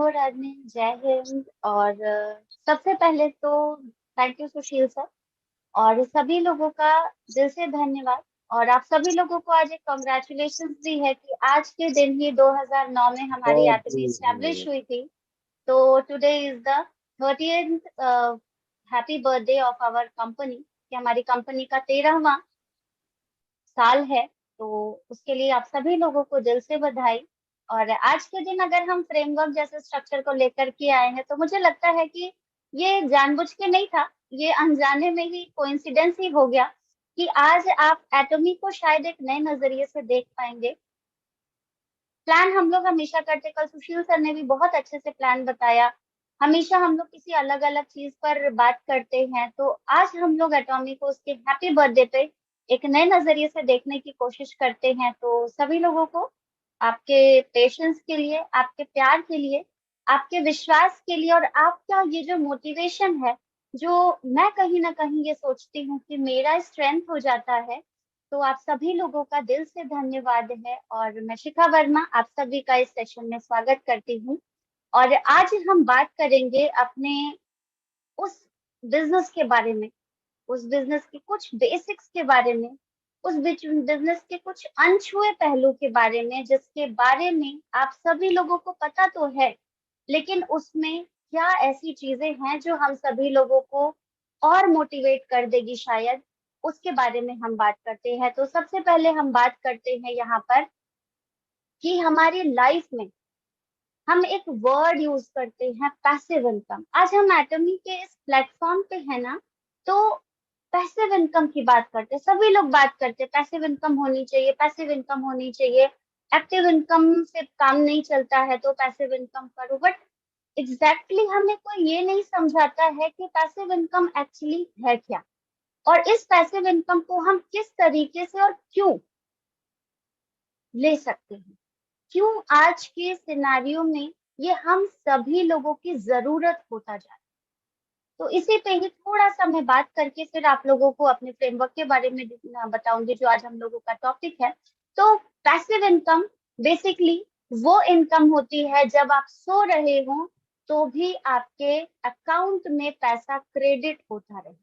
मोर आदमी, जय हिंद। और सबसे पहले तो थैंक यू सुशील सर, और सभी लोगों का दिल से धन्यवाद। और आप सभी लोगों को आज एक कॉन्ग्रेचुलेशन भी है कि आज के दिन ही 2009 में हमारी बहुत एटमी बहुत स्टैब्लिश धन्यवाद। हुई थी। तो today is the 30th happy birthday of our company, कि हमारी कंपनी का 13वां साल है। तो उसके लिए आप सभी लोगों को दिल से बधाई। और आज के दिन अगर हम फ्रेमवर्क जैसे स्ट्रक्चर को लेकर के आए हैं, तो मुझे लगता है कि ये जानबूझ के नहीं था, ये अनजाने में ही कोइंसिडेंस ही हो गया कि आज आप एटॉमी को शायद एक नए नजरिए से देख पाएंगे। प्लान हम लोग हमेशा करते, कल सुशील सर ने भी बहुत अच्छे से प्लान बताया। हमेशा हम लोग किसी अलग अलग चीज पर बात करते हैं, तो आज हम लोग एटॉमी को उसके हैप्पी बर्थडे पे एक नए नजरिए से देखने की कोशिश करते हैं। तो सभी लोगों को आपके पेशेंस के लिए, आपके प्यार के लिए, आपके विश्वास के लिए, और आपका ये जो मोटिवेशन है, जो मैं कहीं ना कहीं ये सोचती हूँ कि मेरा स्ट्रेंथ हो जाता है। तो आप सभी लोगों का दिल से धन्यवाद है, और मैं शिखा वर्मा आप सभी का इस सेशन में स्वागत करती हूँ। और आज हम बात करेंगे अपने उस बिजनेस के बारे में, उस बिजनेस के कुछ बेसिक्स के बारे में, उस बिजनेस के कुछ अनछुए पहलू के बारे में, जिसके बारे में आप सभी लोगों को पता तो है, लेकिन उसमें क्या ऐसी चीजें हैं जो हम सभी लोगों को और मोटिवेट कर देगी शायद, उसके बारे में हम बात करते हैं। तो सबसे पहले हम बात करते हैं यहाँ पर कि हमारी लाइफ में हम एक वर्ड यूज करते हैं, पैसिव इनकम। आज हम एटमी के इस प्लेटफॉर्म पे है ना, तो पैसिव इनकम की बात करते हैं। सभी लोग बात करते हैं पैसिव इनकम होनी चाहिए, पैसिव इनकम होनी चाहिए, एक्टिव इनकम से काम नहीं चलता है तो पैसिव इनकम करो। बट एग्जैक्टली हमें कोई ये नहीं समझाता है कि पैसिव इनकम एक्चुअली है क्या, और इस पैसिव इनकम को हम किस तरीके से और क्यों ले सकते हैं, क्यों आज के सिनारियो में ये हम सभी लोगों की जरूरत होता जा रहा है। तो इसी पे ही थोड़ा सा मैं बात करके फिर आप लोगों को अपने फ्रेमवर्क के बारे में बताऊंगी, जो आज हम लोगों का टॉपिक है। तो पैसिव इनकम बेसिकली वो इनकम होती है जब आप सो रहे हो तो भी आपके अकाउंट में पैसा क्रेडिट होता रहे।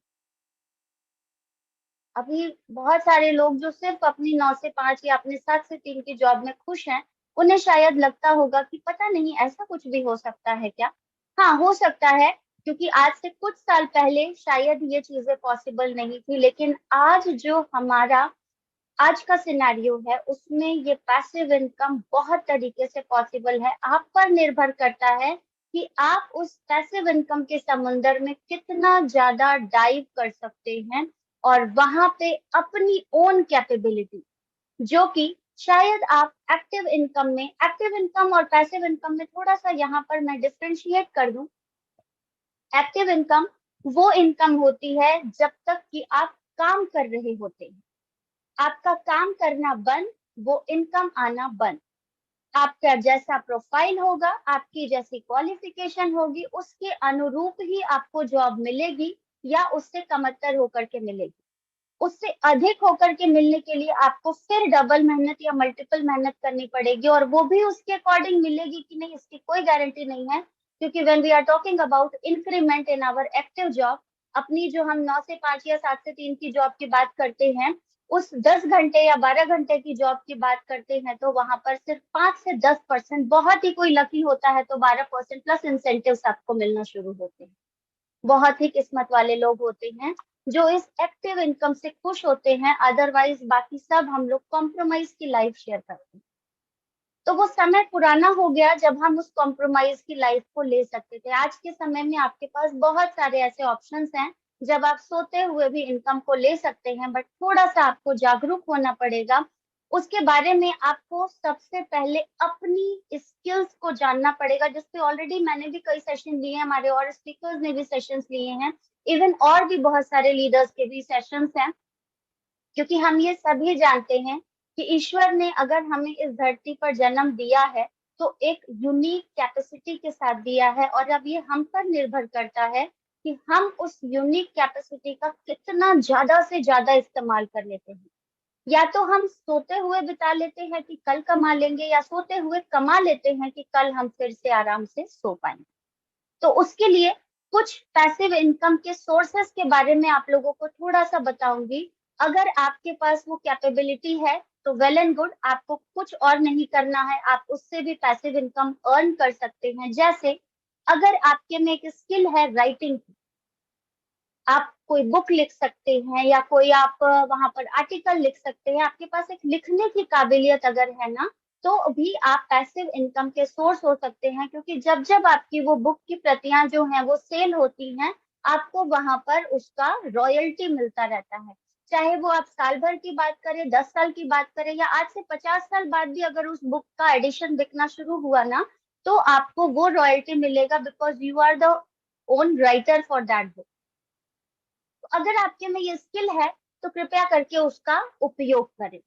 अभी बहुत सारे लोग जो सिर्फ अपनी 9 से 5 या अपने 7 से 3 की जॉब में खुश हैं, उन्हें शायद लगता होगा कि पता नहीं ऐसा कुछ भी हो सकता है क्या। हाँ, हो सकता है, क्योंकि आज से कुछ साल पहले शायद ये चीजें पॉसिबल नहीं थी, लेकिन आज जो हमारा आज का सिनेरियो है उसमें ये पैसिव इनकम बहुत तरीके से पॉसिबल है। आप पर निर्भर करता है कि आप उस पैसिव इनकम के समुंदर में कितना ज्यादा डाइव कर सकते हैं, और वहां पे अपनी ओन कैपेबिलिटी, जो कि शायद आप एक्टिव इनकम और पैसिव इनकम में थोड़ा सा यहाँ पर मैं डिफरेंशिएट कर दूं। एक्टिव इनकम वो इनकम होती है जब तक कि आप काम कर रहे होते हैं, आपका काम करना बंद, वो इनकम आना बंद। आपका जैसा प्रोफाइल होगा, आपकी जैसी क्वालिफिकेशन होगी, उसके अनुरूप ही आपको जॉब मिलेगी, या उससे कमतर होकर के मिलेगी। उससे अधिक होकर के मिलने के लिए आपको फिर डबल मेहनत या मल्टीपल मेहनत करनी पड़ेगी, और वो भी उसके अकॉर्डिंग मिलेगी कि नहीं, इसकी कोई गारंटी नहीं है। क्योंकि when we are talking about increment in our active job, अपनी जो हम 9 से 5 या 7 से 3 की जॉब की बात करते हैं, उस 10 घंटे या 12 घंटे की जॉब की बात करते हैं, तो वहां पर सिर्फ 5 से 10%, बहुत ही कोई लकी होता है तो 12% प्लस इंसेंटिव्स आपको मिलना शुरू होते हैं। बहुत ही किस्मत वाले लोग होते हैं जो इस एक्टिव इनकम से खुश होते हैं, अदरवाइज बाकी सब हम लोग कॉम्प्रोमाइज की लाइफ शेयर करते हैं। तो वो समय पुराना हो गया जब हम उस कॉम्प्रोमाइज की लाइफ को ले सकते थे। आज के समय में आपके पास बहुत सारे ऐसे ऑप्शंस हैं जब आप सोते हुए भी इनकम को ले सकते हैं, बट थोड़ा सा आपको जागरूक होना पड़ेगा। उसके बारे में आपको सबसे पहले अपनी स्किल्स को जानना पड़ेगा, जिसपे ऑलरेडी मैंने भी कई सेशन लिए हैं, हमारे और स्पीकर्स ने भी सेशंस लिए हैं, इवन और भी बहुत सारे लीडर्स के भी सेशंस हैं। क्योंकि हम ये सभी जानते हैं कि ईश्वर ने अगर हमें इस धरती पर जन्म दिया है तो एक यूनिक कैपेसिटी के साथ दिया है, और अब ये हम पर निर्भर करता है कि हम उस यूनिक कैपेसिटी का कितना ज्यादा से ज्यादा इस्तेमाल कर लेते हैं। या तो हम सोते हुए बिता लेते हैं कि कल कमा लेंगे, या सोते हुए कमा लेते हैं कि कल हम फिर से आराम से सो पाएंगे। तो उसके लिए कुछ पैसिव इनकम के सोर्सेस के बारे में आप लोगों को थोड़ा सा बताऊंगी। अगर आपके पास वो कैपेबिलिटी है तो वेल एंड गुड, आपको कुछ और नहीं करना है, आप उससे भी पैसिव इनकम अर्न कर सकते हैं। जैसे अगर आपके में एक स्किल है राइटिंग की, आप कोई बुक लिख सकते हैं, या कोई आप वहां पर आर्टिकल लिख सकते हैं, आपके पास एक लिखने की काबिलियत अगर है ना, तो भी आप पैसिव इनकम के सोर्स हो सकते हैं। क्योंकि जब जब आपकी वो बुक की प्रतियां जो हैं वो सेल होती हैं, आपको वहां पर उसका रॉयल्टी मिलता रहता है। चाहे वो आप साल भर की बात करें, 10 साल की बात करें, या आज से 50 साल बाद भी अगर उस बुक का एडिशन बिकना शुरू हुआ ना, तो आपको वो रॉयल्टी मिलेगा, because you are the own writer for that book. तो अगर आपके में ये स्किल है तो कृपया करके उसका उपयोग करें,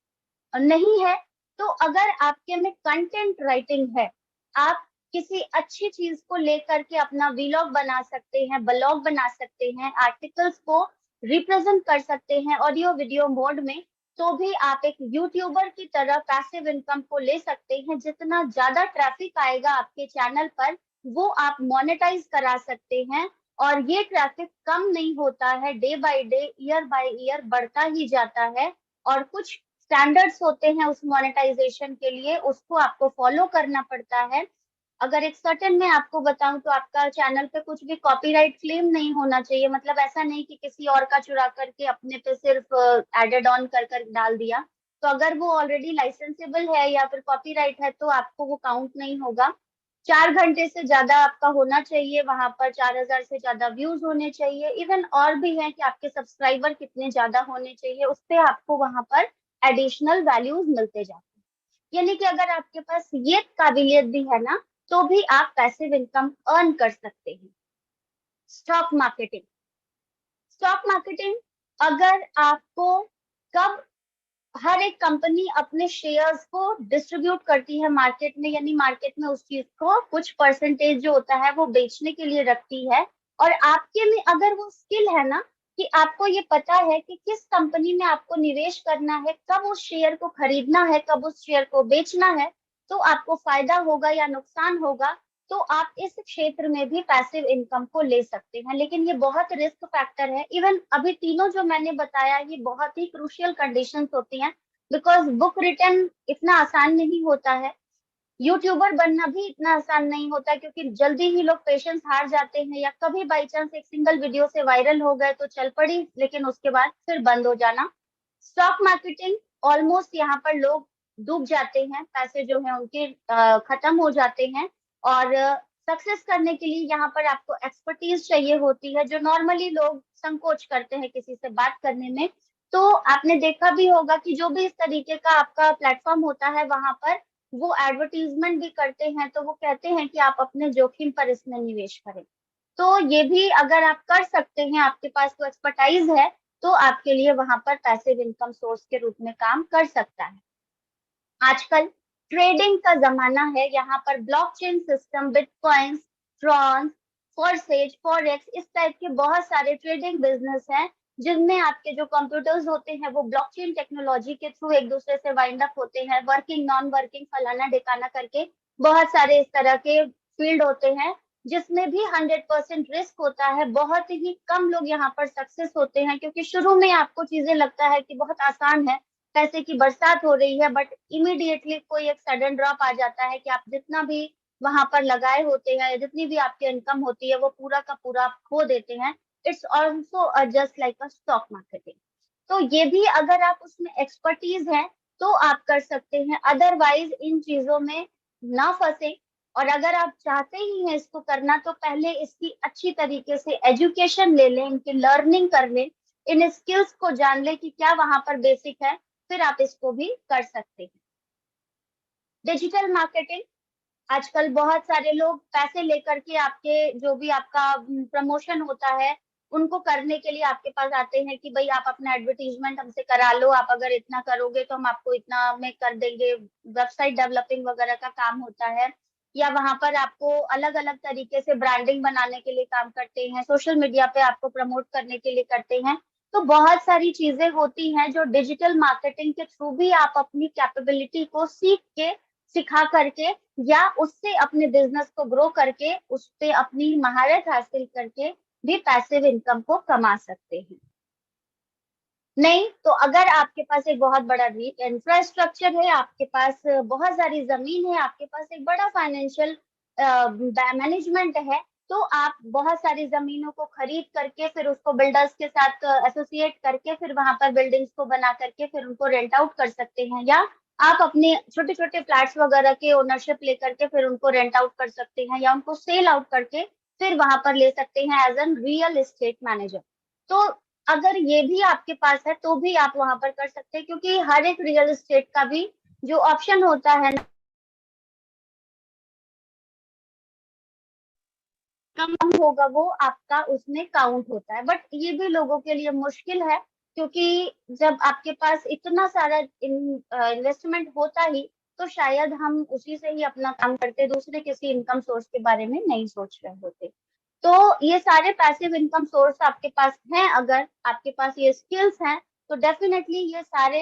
और नहीं है तो अगर आपके में कंटेंट राइटिंग है, आप किसी अच्छी चीज को लेकर के अपना वीलॉग बना सकते हैं, ब्लॉग बना सकते हैं, आर्टिकल्स को रिप्रेजेंट कर सकते हैं ऑडियो वीडियो मोड में, तो भी आप एक यूट्यूबर की तरह पैसिव इनकम को ले सकते हैं। जितना ज्यादा ट्रैफिक आएगा आपके चैनल पर, वो आप मोनेटाइज करा सकते हैं। और ये ट्रैफिक कम नहीं होता है, day by day, year by year बढ़ता ही जाता है। और कुछ स्टैंडर्ड्स होते हैं उस मोनेटाइजेशन के लिए, उसको आपको फॉलो करना पड़ता है। अगर एक सर्टेन मैं आपको बताऊं तो आपका चैनल पे कुछ भी कॉपीराइट क्लेम नहीं होना चाहिए। मतलब ऐसा नहीं कि किसी और का चुरा करके अपने पे सिर्फ एडेड ऑन कर कर डाल दिया। तो अगर वो ऑलरेडी लाइसेंसेबल है या फिर कॉपीराइट है तो आपको वो काउंट नहीं होगा। 4 घंटे से ज्यादा आपका होना चाहिए वहां पर, 4,000 से ज्यादा व्यूज होने चाहिए। इवन और भी है कि आपके सब्सक्राइबर कितने ज्यादा होने चाहिए, उस पे आपको वहां पर एडिशनल वैल्यूज मिलते जाते हैं। यानी कि अगर आपके पास ये काबिलियत भी है ना, तो भी आप पैसिव इनकम अर्न कर सकते हैं। Stock marketing. स्टॉक मार्केटिंग, अगर आपको कब हर एक कंपनी अपने शेयर्स को डिस्ट्रीब्यूट करती है मार्केट में, यानी मार्केट में उस चीज को कुछ परसेंटेज जो होता है वो बेचने के लिए रखती है। और आपके में अगर वो स्किल है ना, कि आपको ये पता है कि किस कंपनी में आपको निवेश करना है, कब उस शेयर को खरीदना है, कब उस शेयर को बेचना है, तो आपको फायदा होगा या नुकसान होगा, तो आप इस क्षेत्र में भी पैसिव इनकम को ले सकते हैं। लेकिन ये बहुत रिस्क फैक्टर है। इवन अभी तीनों जो मैंने बताया ये बहुत ही क्रूशियल कंडीशंस होती हैं, बिकॉज बुक रिटर्न इतना आसान नहीं होता है, यूट्यूबर बनना भी इतना आसान नहीं होता, क्योंकि जल्दी ही लोग पेशेंस हार जाते हैं, या कभी बाई चांस एक सिंगल वीडियो से वायरल हो गए तो चल पड़ी, लेकिन उसके बाद फिर बंद हो जाना। स्टॉक मार्केटिंग ऑलमोस्ट यहाँ पर लोग डूब जाते हैं, पैसे जो है उनके खत्म हो जाते हैं। और सक्सेस करने के लिए यहाँ पर आपको एक्सपर्टीज चाहिए होती है, जो नॉर्मली लोग संकोच करते हैं किसी से बात करने में। तो आपने देखा भी होगा कि जो भी इस तरीके का आपका प्लेटफॉर्म होता है वहां पर वो एडवर्टीजमेंट भी करते हैं, तो वो कहते हैं कि आप अपने जोखिम पर इसमें निवेश करें। तो ये भी अगर आप कर सकते हैं, आपके पास तो एक्सपर्टाइज है, तो आपके लिए वहां पर पैसिव इनकम सोर्स के रूप में काम कर सकता है। आजकल ट्रेडिंग का जमाना है, यहाँ पर ब्लॉकचेन सिस्टम, बिटकॉइंस, ट्रॉन्स, फॉरसेज, फॉरेक्स, इस टाइप के बहुत सारे ट्रेडिंग बिजनेस हैं, जिनमें आपके जो कंप्यूटर्स होते हैं वो ब्लॉकचेन टेक्नोलॉजी के थ्रू एक दूसरे से वाइंड अप होते हैं, वर्किंग, नॉन वर्किंग, फलाना ढिकाना करके बहुत सारे इस तरह के फील्ड होते हैं, जिसमें भी 100% रिस्क होता है। बहुत ही कम लोग यहाँ पर सक्सेस होते हैं, क्योंकि शुरू में आपको चीजें लगता है कि बहुत आसान है, पैसे की बरसात हो रही है, बट इमीडिएटली कोई एक सडन ड्रॉप आ जाता है कि आप जितना भी वहां पर लगाए होते हैं, जितनी भी आपकी इनकम होती है वो पूरा का पूरा आप खो देते हैं। It's also just like a stock marketing. तो ये भी अगर आप उसमें एक्सपर्टीज हैं तो आप कर सकते हैं, अदरवाइज इन चीजों में ना फंसे। और अगर आप चाहते ही हैं इसको करना, तो पहले इसकी अच्छी तरीके से एजुकेशन ले लें, इनकी लर्निंग कर लें, इन स्किल्स को जान लें कि क्या वहां पर बेसिक है, फिर आप इसको भी कर सकते हैं। डिजिटल मार्केटिंग, आजकल बहुत सारे लोग पैसे लेकर के आपके जो भी आपका प्रमोशन होता है उनको करने के लिए आपके पास आते हैं कि भाई आप अपना एडवर्टीजमेंट हमसे करा लो, आप अगर इतना करोगे तो हम आपको इतना में कर देंगे। वेबसाइट डेवलपिंग वगैरह का काम होता है, या वहां पर आपको अलग अलग तरीके से ब्रांडिंग बनाने के लिए काम करते हैं, सोशल मीडिया पे आपको प्रमोट करने के लिए करते हैं। तो बहुत सारी चीजें होती हैं जो डिजिटल मार्केटिंग के थ्रू भी आप अपनी कैपेबिलिटी को सीख के, सिखा करके, या उससे अपने बिजनेस को ग्रो करके, उस पे अपनी महारत हासिल करके भी पैसिव इनकम को कमा सकते हैं। नहीं तो अगर आपके पास एक बहुत बड़ा इंफ्रास्ट्रक्चर है, आपके पास बहुत सारी जमीन है, आपके पास एक बड़ा फाइनेंशियल मैनेजमेंट है, तो आप बहुत सारी जमीनों को खरीद करके फिर उसको बिल्डर्स के साथ एसोसिएट करके फिर वहां पर बिल्डिंग्स को बना करके फिर उनको रेंट आउट कर सकते हैं, या आप अपने छोटे छोटे फ्लैट्स वगैरह के ओनरशिप लेकर के फिर उनको रेंट आउट कर सकते हैं, या उनको सेल आउट करके फिर वहां पर ले सकते हैं as an real estate manager. तो अगर ये भी आपके पास है तो भी आप वहां पर कर सकते हैं, क्योंकि हर एक रियल एस्टेट का भी जो ऑप्शन होता है ना, कम होगा वो आपका उसमें काउंट होता है। बट ये भी लोगों के लिए मुश्किल है, क्योंकि जब आपके पास इतना सारा इन्वेस्टमेंट होता ही, तो शायद हम उसी से ही अपना काम करते, दूसरे किसी इनकम सोर्स के बारे में नहीं सोच रहे होते। तो ये सारे पैसिव इनकम सोर्स आपके पास हैं, अगर आपके पास ये स्किल्स हैं, तो डेफिनेटली ये सारे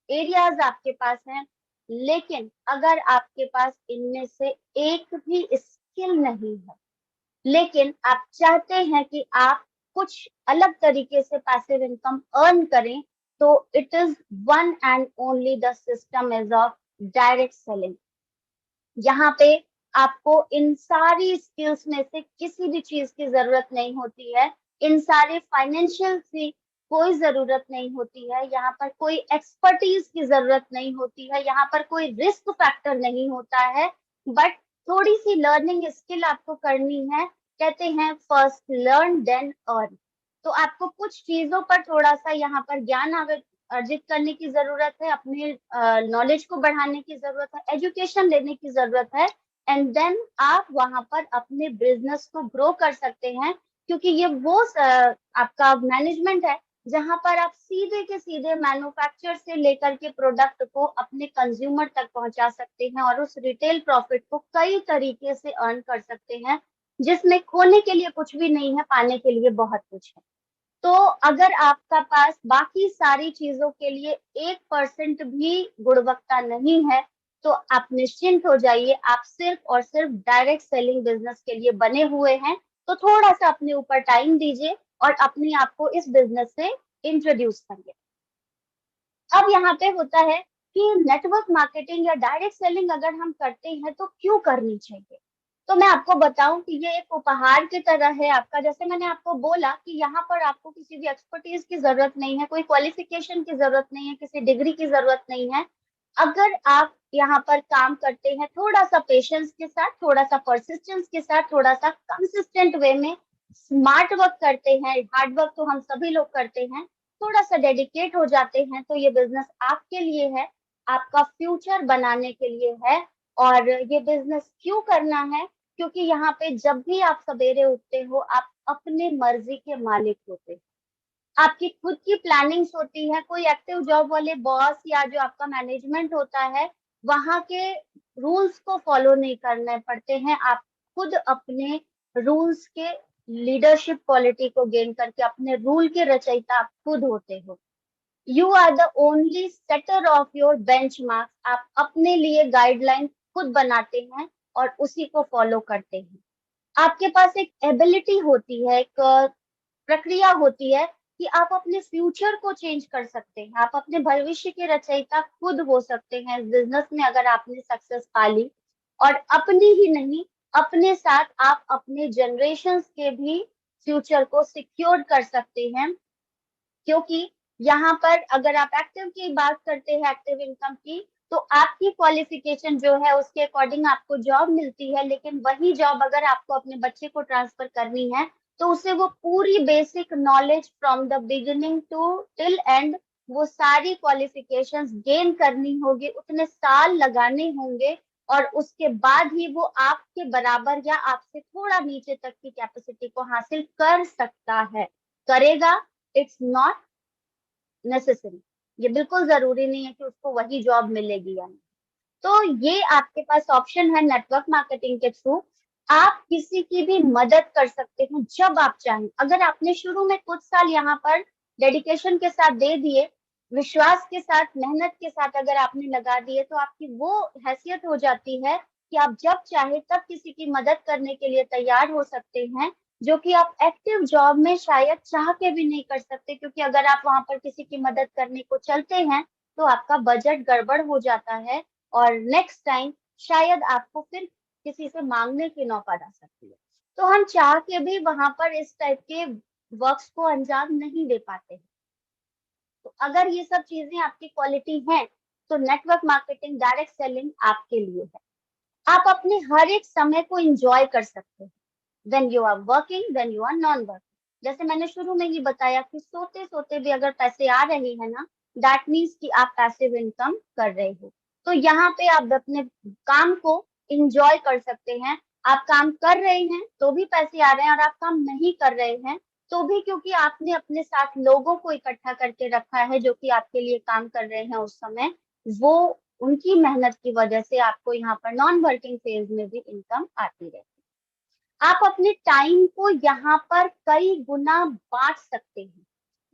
एरियाज आपके पास हैं। लेकिन अगर आपके पास इनमें से एक भी स्किल नहीं है, लेकिन आप चाहते हैं कि आप कुछ अलग तरीके से पैसिव इनकम अर्न करें, तो it is one and only the system is of direct selling. यहाँ पे आपको इन सारी स्किल्स में से किसी भी चीज की जरूरत नहीं होती है, इन सारे फाइनेंशियल की कोई जरूरत नहीं होती है, यहाँ पर कोई एक्सपर्टीज की जरूरत नहीं होती है, यहाँ पर कोई रिस्क फैक्टर नहीं होता है। बट थोड़ी सी लर्निंग स्किल आपको करनी है। कहते हैं फर्स्ट लर्न देन अर्न। तो आपको कुछ चीजों पर थोड़ा सा यहाँ पर ज्ञान अर्जित करने की जरूरत है, अपने नॉलेज को बढ़ाने की जरूरत है, एजुकेशन लेने की जरूरत है, एंड देन आप वहां पर अपने बिजनेस को ग्रो कर सकते हैं। क्योंकि ये वो आपका मैनेजमेंट है जहां पर आप सीधे के सीधे मैन्युफैक्चर से लेकर के प्रोडक्ट को अपने कंज्यूमर तक पहुंचा सकते हैं, और उस रिटेल प्रॉफिट को कई तरीके से अर्न कर सकते हैं, जिसमें खोने के लिए कुछ भी नहीं है, पाने के लिए बहुत कुछ है। तो अगर आपका पास बाकी सारी चीजों के लिए 1% भी गुणवत्ता नहीं है, तो आप निश्चिंत हो जाइए, आप सिर्फ और सिर्फ डायरेक्ट सेलिंग बिजनेस के लिए बने हुए हैं। तो थोड़ा सा अपने ऊपर टाइम दीजिए और अपने आप को इस बिजनेस से इंट्रोड्यूस करिए। अब यहाँ पे होता है कि नेटवर्क मार्केटिंग या डायरेक्ट सेलिंग अगर हम करते हैं तो क्यों करनी चाहिए। तो मैं आपको बताऊं कि ये एक उपहार की तरह है आपका। जैसे मैंने आपको बोला कि यहाँ पर आपको किसी भी एक्सपर्टीज की जरूरत नहीं है, कोई क्वालिफिकेशन की जरूरत नहीं है, किसी डिग्री की जरूरत नहीं है। अगर आप यहाँ पर काम करते हैं थोड़ा सा पेशेंस के साथ, थोड़ा सा परसिस्टेंस के साथ, थोड़ा सा कंसिस्टेंट वे में स्मार्ट वर्क करते हैं, हार्ड वर्क तो हम सभी लोग करते हैं, थोड़ा सा डेडिकेट हो जाते हैं, तो ये बिजनेस आपके लिए है, आपका फ्यूचर बनाने के लिए है। और ये बिजनेस क्यों करना है, क्योंकि यहाँ पे जब भी आप सवेरे उठते हो आप अपने मर्जी के मालिक होते हो, आपकी खुद की प्लानिंग्स होती है। कोई एक्टिव जॉब वाले बॉस या जो आपका मैनेजमेंट होता है, वहां के रूल्स को फॉलो नहीं करने पड़ते हैं, आप खुद अपने रूल्स के लीडरशिप क्वालिटी को गेन करके अपने रूल के रचयिता आप खुद होते हो। You are the only setter of your benchmark. आप अपने लिए गाइडलाइन खुद बनाते हैं और उसी को फॉलो करते हैं। आपके पास एक एबिलिटी होती है, एक प्रक्रिया होती है कि आप अपने फ्यूचर को चेंज कर सकते हैं, आप अपने भविष्य के रचयिता खुद हो सकते हैं इस बिजनेस में अगर आपने सक्सेस पा ली। और अपनी ही नहीं, अपने साथ आप अपने जनरेशंस के भी फ्यूचर को सिक्योर कर सकते हैं। क्योंकि यहाँ पर अगर आप एक्टिव की बात करते हैं, एक्टिव इनकम की, तो आपकी क्वालिफिकेशन जो है उसके अकॉर्डिंग आपको जॉब मिलती है, लेकिन वही जॉब अगर आपको अपने बच्चे को ट्रांसफर करनी है, तो उसे वो पूरी basic knowledge from the beginning to till end, वो सारी क्वालिफिकेशंस गेन करनी होगी, उतने साल लगाने होंगे, और उसके बाद ही वो आपके बराबर या आपसे थोड़ा नीचे तक की कैपेसिटी को हासिल कर सकता है। करेगा, इट्स नॉट नेसेसरी, ये बिल्कुल जरूरी नहीं है कि उसको वही जॉब मिलेगी या नहीं। तो ये आपके पास ऑप्शन है नेटवर्क मार्केटिंग के थ्रू। आप किसी की भी मदद कर सकते हैं जब आप चाहें। अगर आपने शुरू में कुछ साल यहाँ पर डेडिकेशन के साथ दे दिए, विश्वास के साथ, मेहनत के साथ अगर आपने लगा दिए, तो आपकी वो हैसियत हो जाती है कि आप जब चाहे तब किसी की मदद करने के लिए तैयार हो सकते हैं, जो कि आप एक्टिव जॉब में शायद चाह के भी नहीं कर सकते, क्योंकि अगर आप वहां पर किसी की मदद करने को चलते हैं तो आपका बजट गड़बड़ हो जाता है और नेक्स्ट टाइम शायद आपको फिर किसी से मांगने की नौबत आ सकती है। तो हम चाह के भी वहां पर इस टाइप के वर्क्स को अंजाम नहीं दे पाते हैं। तो अगर ये सब चीजें आपकी क्वालिटी हैं, तो नेटवर्क मार्केटिंग, डायरेक्ट सेलिंग आपके लिए है। आप अपने हर एक समय को एंजॉय कर सकते हैं, when you are working, when you are non working. जैसे मैंने शुरू में ही बताया कि सोते सोते भी अगर पैसे आ रहे हैं ना, दैट मीन्स कि आप पैसिव इनकम कर रहे हो। तो यहाँ पे आप अपने काम को इंजॉय कर सकते हैं। आप काम कर रहे हैं तो भी पैसे आ रहे हैं, और आप काम नहीं कर रहे हैं तो भी, क्योंकि आपने अपने साथ लोगों को इकट्ठा करके रखा है जो कि आपके लिए काम कर रहे हैं उस समय, वो उनकी मेहनत की वजह से आपको यहाँ पर नॉन वर्किंग फेज में भी इनकम आती रहती है। आप अपने टाइम को यहाँ पर कई गुना बांट सकते हैं।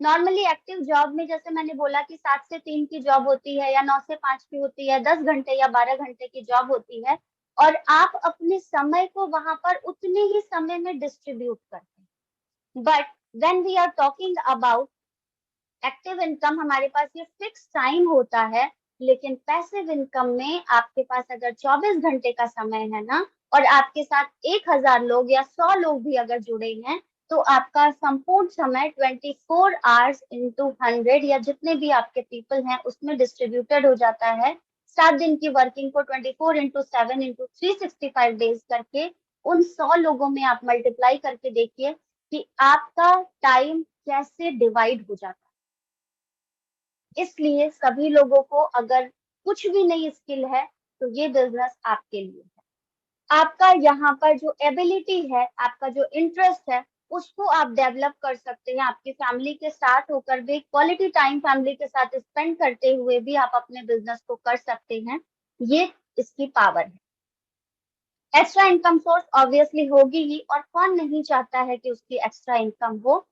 नॉर्मली एक्टिव जॉब में जैसे मैंने बोला कि 7 से 3 की जॉब होती है, या 9 से 5 की होती है, 10 घंटे या 12 घंटे की जॉब होती है, और आप अपने समय को वहां पर उतने ही समय में डिस्ट्रीब्यूट करते हैं। But when we are talking about active income, हमारे पास ये फिक्स टाइम होता है, लेकिन पैसिव इनकम में आपके पास अगर 24 घंटे का समय है ना, और आपके साथ 1,000 लोग या 100 लोग भी अगर जुड़े हैं, तो आपका संपूर्ण समय 24 आवर्स इंटू 100, या जितने भी आपके पीपल हैं उसमें डिस्ट्रीब्यूटेड हो जाता है। 7 दिन की वर्किंग को 24 इंटू 7 इंटू 365 डेज करके उन 100 लोगों में आप मल्टीप्लाई करके देखिए कि आपका टाइम कैसे डिवाइड हो जाता है। इसलिए सभी लोगों को, अगर कुछ भी नई स्किल है, तो ये बिजनेस आपके लिए है। आपका यहाँ पर जो एबिलिटी है, आपका जो इंटरेस्ट है, उसको आप डेवलप कर सकते हैं। आपकी फैमिली के साथ होकर भी, क्वालिटी टाइम फैमिली के साथ स्पेंड करते हुए भी आप अपने बिजनेस को कर सकते हैं। ये इसकी पावर है। एक्स्ट्रा इनकम सोर्स ऑब्वियसली होगी ही, और कौन नहीं चाहता है कि उसकी एक्स्ट्रा इनकम हो।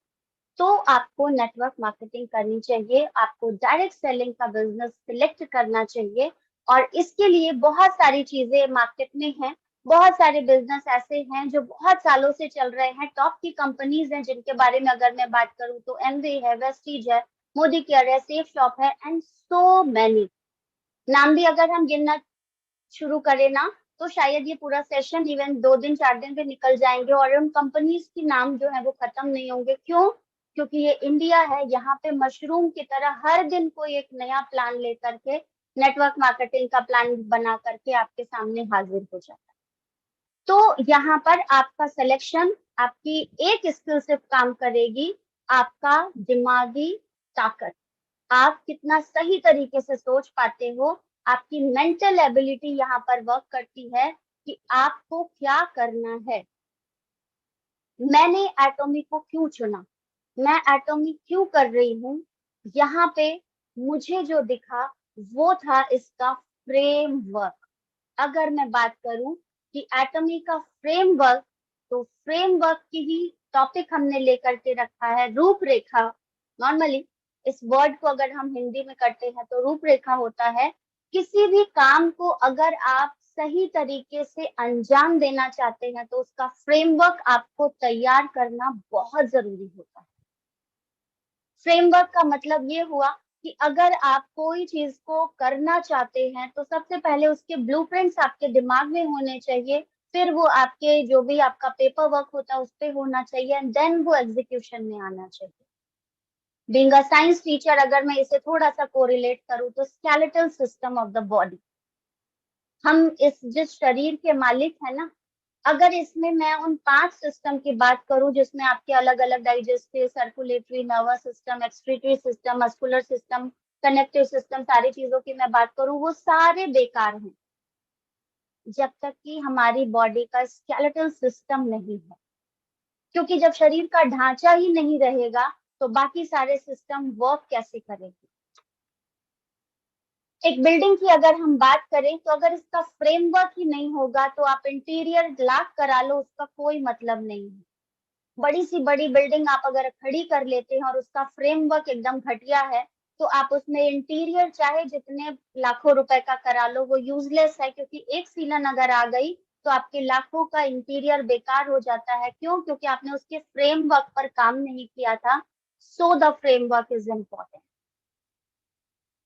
तो आपको नेटवर्क मार्केटिंग करनी चाहिए, आपको डायरेक्ट सेलिंग का बिजनेस सिलेक्ट करना चाहिए, और इसके लिए बहुत सारी चीजें मार्केट में हैं। बहुत सारे बिजनेस ऐसे हैं जो बहुत सालों से चल रहे हैं। टॉप की कंपनीज हैं जिनके बारे में अगर मैं बात करूं तो एमवे है, वेस्टीज है, मोदी केयर है, सेफ शॉप है, एंड सो मैनी। नाम भी अगर हम गिनना शुरू करें ना, तो शायद ये पूरा सेशन इवन 2 दिन 4 दिन पे निकल जाएंगे, और उन कंपनीज के नाम जो है वो खत्म नहीं होंगे। क्यों? क्योंकि ये इंडिया है, यहाँ पे मशरूम की तरह हर दिन कोई एक नया प्लान लेकर के, नेटवर्क मार्केटिंग का प्लान बना करके आपके सामने हाजिर हो जाता है। तो यहाँ पर आपका सिलेक्शन, आपकी एक स्किल सिर्फ काम करेगी, आपका दिमागी ताकत, आप कितना सही तरीके से सोच पाते हो, आपकी मेंटल एबिलिटी यहाँ पर वर्क करती है कि आपको क्या करना है। मैंने एटॉमिक को क्यों चुना, मैं एटॉमिक क्यों कर रही हूँ, यहाँ पे मुझे जो दिखा वो था इसका फ्रेमवर्क। अगर मैं बात करूं कि एटॉमिक का फ्रेमवर्क, तो फ्रेमवर्क की ही टॉपिक हमने लेकर के रखा है, रूपरेखा। नॉर्मली इस वर्ड को अगर हम हिंदी में करते हैं तो रूपरेखा होता है। किसी भी काम को अगर आप सही तरीके से अंजाम देना चाहते हैं, तो उसका फ्रेमवर्क आपको तैयार करना बहुत जरूरी होता है। फ्रेमवर्क का मतलब ये हुआ कि अगर आप कोई चीज को करना चाहते हैं, तो सबसे पहले उसके ब्लूप्रिंट्स आपके दिमाग में होने चाहिए, फिर वो आपके जो भी आपका पेपर वर्क होता है उस पे होना चाहिए, एंड देन वो एग्जीक्यूशन में आना चाहिए। बीइंग अ साइंस टीचर, अगर मैं इसे थोड़ा सा कोरिलेट करूँ, तो skeletal system of the body, हम इस जिस शरीर के मालिक है ना, अगर इसमें मैं उन 5 सिस्टम की बात करूं, जिसमें आपके अलग अलग digestive, circulatory, nervous system, excretory system, muscular system, connective system, सारी चीजों की मैं बात करूं, वो सारे बेकार हैं जब तक कि हमारी बॉडी का स्केलेटल सिस्टम नहीं है। क्योंकि जब शरीर का ढांचा ही नहीं रहेगा, तो बाकी सारे सिस्टम वर्क कैसे करेंगे। एक बिल्डिंग की अगर हम बात करें, तो अगर इसका फ्रेमवर्क ही नहीं होगा, तो आप इंटीरियर लाख करा लो, उसका कोई मतलब नहीं है। बड़ी सी बड़ी बिल्डिंग आप अगर खड़ी कर लेते हैं और उसका फ्रेमवर्क एकदम घटिया है, तो आप उसमें इंटीरियर चाहे जितने लाखों रुपए का करा लो, वो यूजलेस है, क्योंकि एक सीलन अगर आ गई तो आपके लाखों का इंटीरियर बेकार हो जाता है। क्यों? क्योंकि आपने उसके फ्रेमवर्क पर काम नहीं किया था। So the framework is important.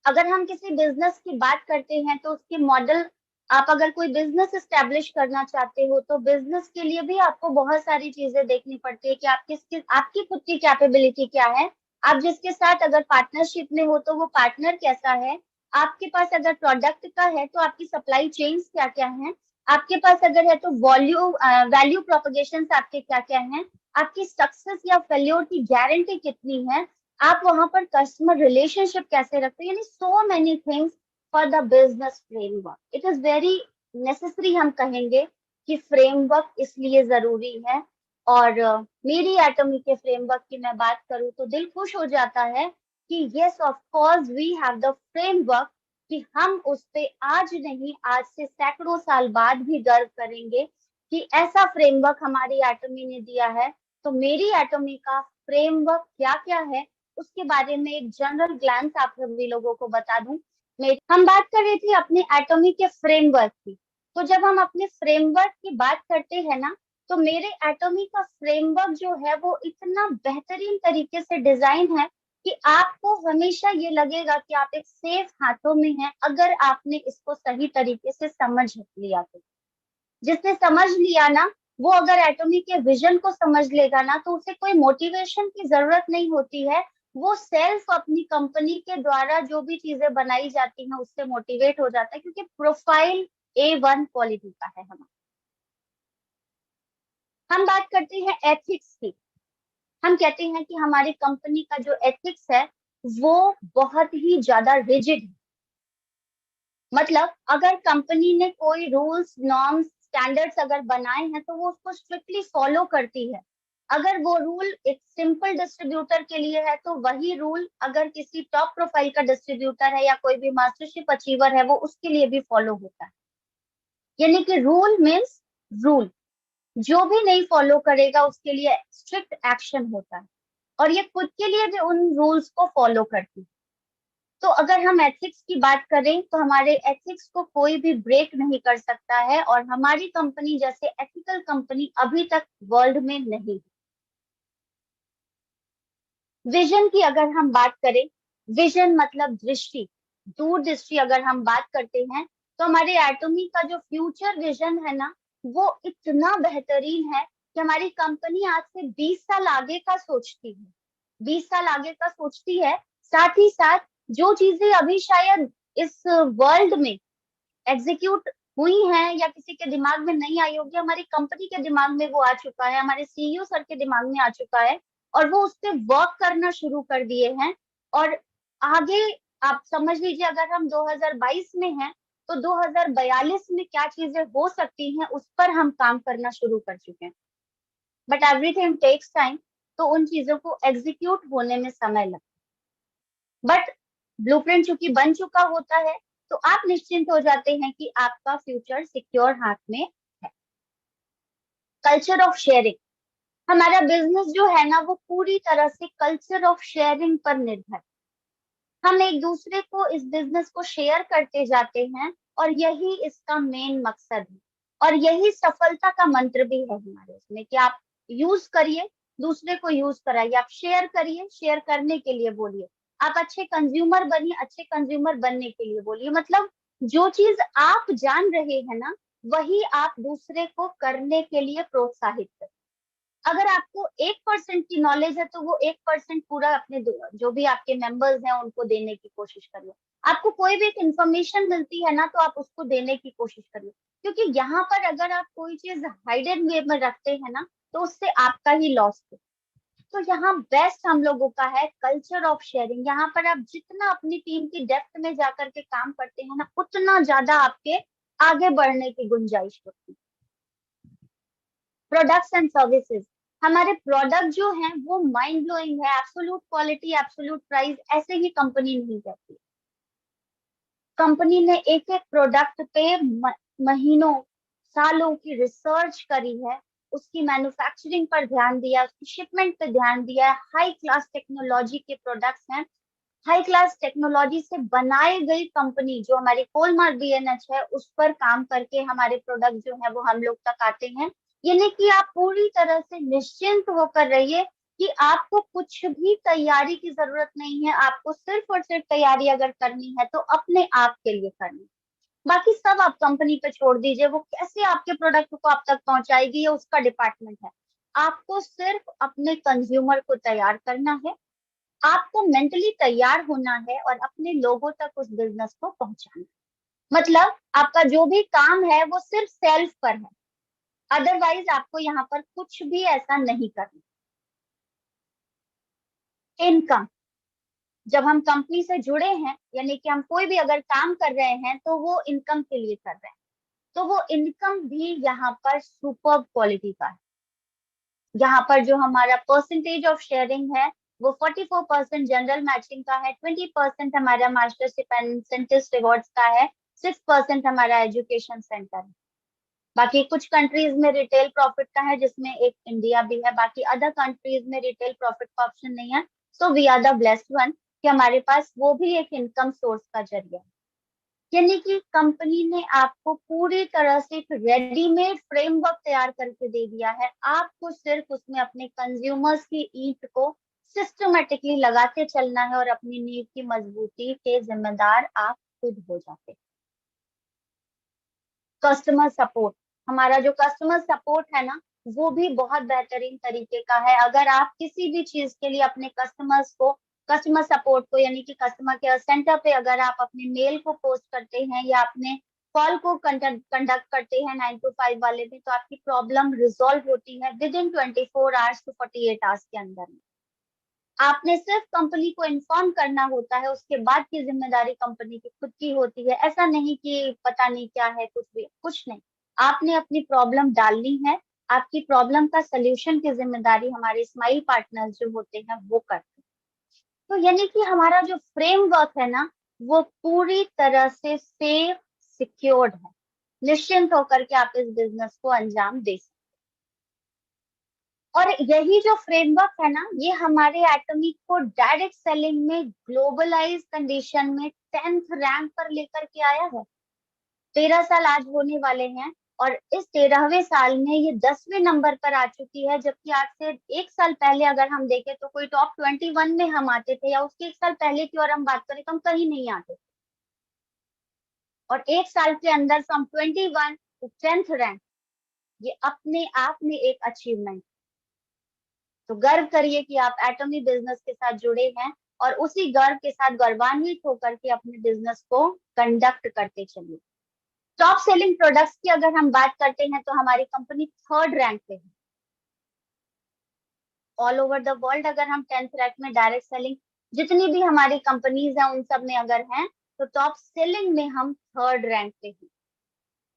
अगर हम किसी बिजनेस की बात करते हैं तो उसके मॉडल, आप अगर कोई बिजनेस एस्टेब्लिश करना चाहते हो तो बिजनेस के लिए भी आपको बहुत सारी चीजें देखनी पड़ती है कि आप आपकी खुद की कैपेबिलिटी क्या है। आप जिसके साथ अगर पार्टनरशिप में हो तो वो पार्टनर कैसा है। आपके पास अगर प्रोडक्ट का है तो आपकी सप्लाई चेन्स क्या क्या है। आपके पास अगर है तो वैल्यू प्रोपगेशन आपके क्या क्या है। आपकी सक्सेस या फेल्योर की गारंटी कितनी है। आप वहां पर कस्टमर रिलेशनशिप कैसे रखते हैं। यानी so many things for the business framework. It is very necessary, हम कहेंगे कि फ्रेमवर्क इसलिए जरूरी है। और मेरी एटॉमी के फ्रेमवर्क की मैं बात करूं तो दिल खुश हो जाता है कि yes of course we have the framework, कि हम उस पे आज नहीं, आज से सैकड़ों साल बाद भी गर्व करेंगे कि ऐसा फ्रेमवर्क हमारी एटॉमी ने दिया है। तो मेरी एटॉमी का फ्रेमवर्क क्या क्या है उसके बारे में एक जनरल ग्लांस आप सभी लोगों को बता दूं। हम बात कर रहे थे अपने एटॉमी के फ्रेमवर्क की। तो जब हम अपने फ्रेमवर्क की बात करते हैं ना, तो मेरे एटॉमी का फ्रेमवर्क जो है वो इतना बेहतरीन तरीके से डिजाइन है कि आपको हमेशा ये लगेगा कि आप एक सेफ हाथों में हैं, अगर आपने इसको सही तरीके से समझ लिया तो। जिसने समझ लिया ना, वो अगर एटॉमी के विजन को समझ लेगा ना, तो उसे कोई मोटिवेशन की जरूरत नहीं होती है। वो सेल्फ अपनी कंपनी के द्वारा जो भी चीजें बनाई जाती हैं उससे मोटिवेट हो जाता है, क्योंकि प्रोफाइल A1 क्वालिटी का है हमारा। हम बात करते हैं एथिक्स की। हम कहते हैं कि हमारी कंपनी का जो एथिक्स है वो बहुत ही ज्यादा रिजिड है। मतलब अगर कंपनी ने कोई रूल्स नॉर्म्स स्टैंडर्ड्स अगर बनाए हैं तो वो उसको स्ट्रिक्टली फॉलो करती है। अगर वो रूल एक सिंपल डिस्ट्रीब्यूटर के लिए है तो वही रूल अगर किसी टॉप प्रोफाइल का डिस्ट्रीब्यूटर है या कोई भी मास्टरशिप अचीवर है वो उसके लिए भी फॉलो होता है। यानी कि रूल मीन्स रूल, जो भी नहीं फॉलो करेगा उसके लिए स्ट्रिक्ट एक्शन होता है। और ये खुद के लिए भी उन रूल्स को फॉलो करती है। तो अगर हम एथिक्स की बात करें तो हमारे एथिक्स को कोई भी ब्रेक नहीं कर सकता है, और हमारी कंपनी जैसे एथिकल कंपनी अभी तक वर्ल्ड में नहीं। विजन की अगर हम बात करें, विजन मतलब दृष्टि, दूरदृष्टि अगर हम बात करते हैं, तो हमारे एटॉमी का जो फ्यूचर विजन है ना, वो इतना बेहतरीन है कि हमारी कंपनी आज से 20 साल आगे का सोचती है। 20 साल आगे का सोचती है। साथ ही साथ जो चीजें अभी शायद इस वर्ल्ड में एग्जीक्यूट हुई हैं या किसी के दिमाग में नहीं आई होगी, हमारी कंपनी के दिमाग में वो आ चुका है, हमारे CEO सर के दिमाग में आ चुका है, और वो उस पर वर्क करना शुरू कर दिए हैं। और आगे आप समझ लीजिए, अगर हम 2022 में हैं तो 2042 में क्या चीजें हो सकती हैं उस पर हम काम करना शुरू कर चुके हैं। But everything takes time. तो उन चीजों को एग्जीक्यूट होने में समय लगता है। बट ब्लूप्रिंट चूंकि बन चुका होता है तो आप निश्चिंत हो जाते हैं कि आपका फ्यूचर सिक्योर हाथ में है। कल्चर ऑफ शेयरिंग, हमारा बिजनेस जो है ना वो पूरी तरह से कल्चर ऑफ शेयरिंग पर निर्भर। हम एक दूसरे को इस बिजनेस को शेयर करते जाते हैं, और यही इसका मेन मकसद है। और यही सफलता का मंत्र भी है हमारे इसमें, कि आप यूज करिए, दूसरे को यूज कराइए, आप शेयर करिए, शेयर करने के लिए बोलिए। आप अच्छे कंज्यूमर बनिए, अच्छे कंज्यूमर बनने के लिए बोलिए। मतलब जो चीज आप जान रहे हैं ना, वही आप दूसरे को करने के लिए प्रोत्साहित करें। अगर आपको 1% की नॉलेज है तो वो 1% पूरा अपने जो भी आपके मेंबर्स हैं उनको देने की कोशिश करिए। आपको कोई भी इंफॉर्मेशन मिलती है ना तो आप उसको देने की कोशिश करिए, क्योंकि यहाँ पर अगर आप कोई चीज हाइडेड वे में रखते हैं ना तो उससे आपका ही लॉस है। तो यहाँ बेस्ट हम लोगों का है कल्चर ऑफ शेयरिंग। यहाँ पर आप जितना अपनी टीम की डेप्थ में जाकर के काम करते हैं ना, उतना ज्यादा आपके आगे बढ़ने की गुंजाइश होती है। प्रोडक्ट्स एंड सर्विसेज, हमारे प्रोडक्ट जो हैं वो माइंड ब्लोइंग है। एब्सोल्यूट क्वालिटी, एब्सोल्यूट प्राइस, ऐसे ही कंपनी नहीं कहती। कंपनी ने एक एक प्रोडक्ट पे महीनों सालों की रिसर्च करी है, उसकी मैन्युफैक्चरिंग पर ध्यान दिया, उसकी शिपमेंट पे ध्यान दिया, हाई क्लास टेक्नोलॉजी के प्रोडक्ट्स हैं, हाई क्लास टेक्नोलॉजी से बनाई गई कंपनी जो हमारी कोलमार बीएनएच है उस पर काम करके हमारे प्रोडक्ट जो है वो हम लोग तक आते हैं। यानी कि आप पूरी तरह से निश्चिंत होकर रहिए कि आपको कुछ भी तैयारी की जरूरत नहीं है। आपको सिर्फ और सिर्फ तैयारी अगर करनी है तो अपने आप के लिए करनी, बाकी सब आप कंपनी पे छोड़ दीजिए। वो कैसे आपके प्रोडक्ट को आप तक पहुंचाएगी ये उसका डिपार्टमेंट है। आपको सिर्फ अपने कंज्यूमर को तैयार करना है, आपको मेंटली तैयार होना है और अपने लोगों तक उस बिजनेस को पहुंचाना है। मतलब आपका जो भी काम है वो सिर्फ सेल्फ पर है, अदरवाइज आपको यहाँ पर कुछ भी ऐसा नहीं करना। इनकम, जब हम कंपनी से जुड़े हैं यानी कि हम कोई भी अगर काम कर रहे हैं तो वो इनकम के लिए कर रहे हैं, तो वो इनकम भी यहाँ पर सुपर क्वालिटी का है। यहाँ पर जो हमारा परसेंटेज ऑफ शेयरिंग है वो 44% जनरल मैचिंग का है, 20% हमारा मास्टरशिप एंड इंसेंटिव रिवॉर्ड्स का है, 6% हमारा एजुकेशन सेंटर है। बाकी कुछ कंट्रीज में रिटेल प्रॉफिट का है जिसमें एक इंडिया भी है, बाकी अदर कंट्रीज में रिटेल प्रॉफिट का ऑप्शन नहीं है। So we are the blessed one कि हमारे पास वो भी एक इनकम सोर्स का जरिया है। यानी कि कंपनी ने आपको पूरी तरह से एक रेडीमेड फ्रेमवर्क तैयार करके दे दिया है, आपको सिर्फ उसमें अपने कंज्यूमर्स की ईंट को सिस्टमेटिकली लगाते चलना है और अपनी नींव की मजबूती के जिम्मेदार आप खुद हो जाते हैं। कस्टमर सपोर्ट, हमारा जो कस्टमर सपोर्ट है ना वो भी बहुत बेहतरीन तरीके का है। अगर आप किसी भी चीज के लिए अपने कस्टमर सपोर्ट को यानी कि कस्टमर केयर सेंटर पे अगर आप अपने मेल को पोस्ट करते हैं या अपने कॉल को कंडक्ट करते हैं 9 to 5 वाले में, तो आपकी प्रॉब्लम रिजॉल्व होती है with in 24 hours to 48 hours के अंदर में। आपने सिर्फ कंपनी को इन्फॉर्म करना होता है, उसके बाद की जिम्मेदारी कंपनी की खुद की होती है। ऐसा नहीं कि पता नहीं क्या है, कुछ भी कुछ नहीं, आपने अपनी प्रॉब्लम डालनी है, आपकी प्रॉब्लम का सोल्यूशन की जिम्मेदारी हमारे स्माइल पार्टनर्स जो होते हैं वो करते हैं। तो यानी कि हमारा जो फ्रेमवर्क है ना वो पूरी तरह से सेफ सिक्योर्ड है, निश्चिंत होकर के आप इस बिजनेस को अंजाम दे सकते। और यही जो फ्रेमवर्क है ना ये हमारे एटॉमिक को डायरेक्ट सेलिंग में ग्लोबलाइज कंडीशन में 10th रैंक पर लेकर के आया है। 13 साल आज होने वाले हैं और इस 13वें साल में ये 10वें नंबर पर आ चुकी है, जबकि आज से 1 साल पहले अगर हम देखें तो कोई टॉप 21 में हम आते थे, या उसके 1 साल पहले की और हम बात करें तो हम कहीं नहीं आते थे। और 1 साल के अंदर फ्रॉम 21 टू 10th रैंक, ये अपने आप में एक अचीवमेंट। तो गर्व करिए कि आप एटॉमी बिजनेस के साथ जुड़े हैं और उसी गर्व के साथ गौरवान्वित होकर के अपने बिजनेस को कंडक्ट करते चलिए। टॉप सेलिंग प्रोडक्ट्स की अगर हम बात करते हैं तो हमारी कंपनी 3rd रैंक पे है ऑल ओवर द वर्ल्ड। अगर हम 10th रैंक में डायरेक्ट सेलिंग जितनी भी हमारी कंपनीज हैं उन सब में अगर हैं तो टॉप सेलिंग में हम 3rd रैंक पे हैं।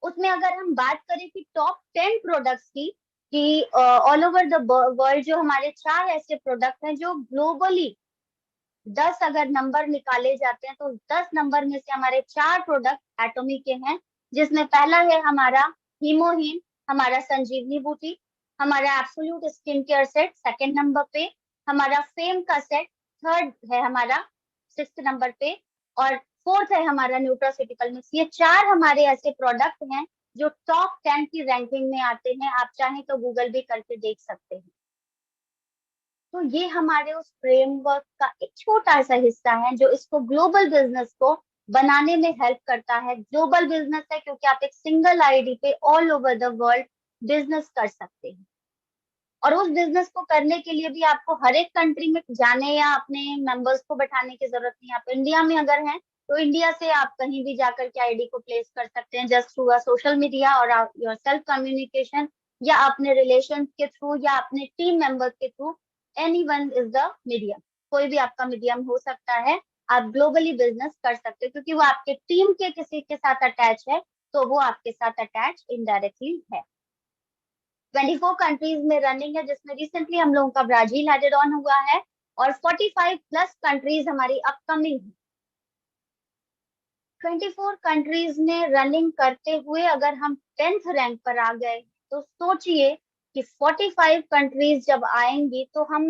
उसमें अगर हम बात करें कि टॉप 10 प्रोडक्ट्स की, कि ऑल ओवर द वर्ल्ड जो हमारे 4 ऐसे प्रोडक्ट हैं जो ग्लोबली 10 अगर नंबर निकाले जाते हैं तो 10 नंबर में से हमारे 4 प्रोडक्ट एटॉमी के हैं, जिसमें पहला है हमारा हीमोहीन, हमारा संजीवनी बूटी, हमारा absolute skin care set 2nd number पे, हमारा फेम का सेट 3rd है हमारा 6th नंबर पे, और 4th है हमारा न्यूट्रास्यूटिकल मिक्स। ये 4 हमारे ऐसे प्रोडक्ट हैं जो टॉप 10 की रैंकिंग में आते हैं। आप चाहें तो गूगल भी करके देख सकते हैं। तो ये हमारे उस फ्रेमवर्क का एक छोटा सा हिस्सा है जो इसको ग्लोबल बिजनेस को बनाने में हेल्प करता है। ग्लोबल बिजनेस है क्योंकि आप एक सिंगल आईडी पे all over the world business कर सकते हैं। और उस बिजनेस को करने के लिए भी आपको हर एक कंट्री में जाने या अपने मेंबर्स को बैठाने की जरूरत नहीं है। आप इंडिया में अगर हैं तो इंडिया से आप कहीं भी जाकर के आईडी को प्लेस कर सकते हैं जस्ट थ्रू सोशल मीडिया और योर सेल्फ कम्युनिकेशन, या अपने रिलेशन के थ्रू या अपने टीम मेंबर्स के through. Anyone is the medium, कोई भी आपका मीडियम हो सकता है। आप ग्लोबली बिजनेस कर सकते हो क्योंकि वो आपके टीम के किसी के साथ अटैच है, तो वो आपके साथ अटैच इनडायरेक्टली है। 24 कंट्रीज में रनिंग है, जिसमें रिसेंटली हम लोगों का ब्राजील एडेड ऑन हुआ है, और 45+ कंट्रीज हमारी अपकमिंग है। 24 कंट्रीज में रनिंग करते हुए अगर हम 10th रैंक पर आ गए तो सोचिए कि 45 कंट्रीज जब आएंगी तो हम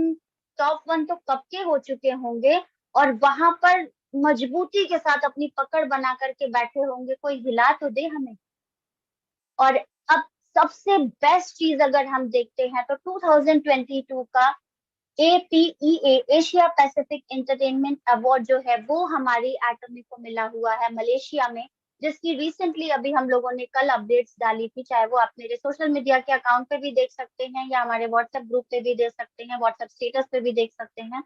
टॉप 1 तो कब के हो चुके होंगे, और वहां पर मजबूती के साथ अपनी पकड़ बना करके बैठे होंगे, कोई हिला तो दे हमें। और अब सबसे बेस्ट चीज अगर हम देखते हैं तो 2022 का APEA, Asia Pacific entertainment award जो है वो हमारी एटॉमिक को मिला हुआ है मलेशिया में, जिसकी रिसेंटली अभी हम लोगों ने कल अपडेट्स डाली थी। चाहे वो आप मेरे सोशल मीडिया के अकाउंट पे भी देख सकते हैं या हमारे व्हाट्सएप ग्रुप पे भी देख सकते हैं, व्हाट्सएप स्टेटस पे भी देख सकते हैं।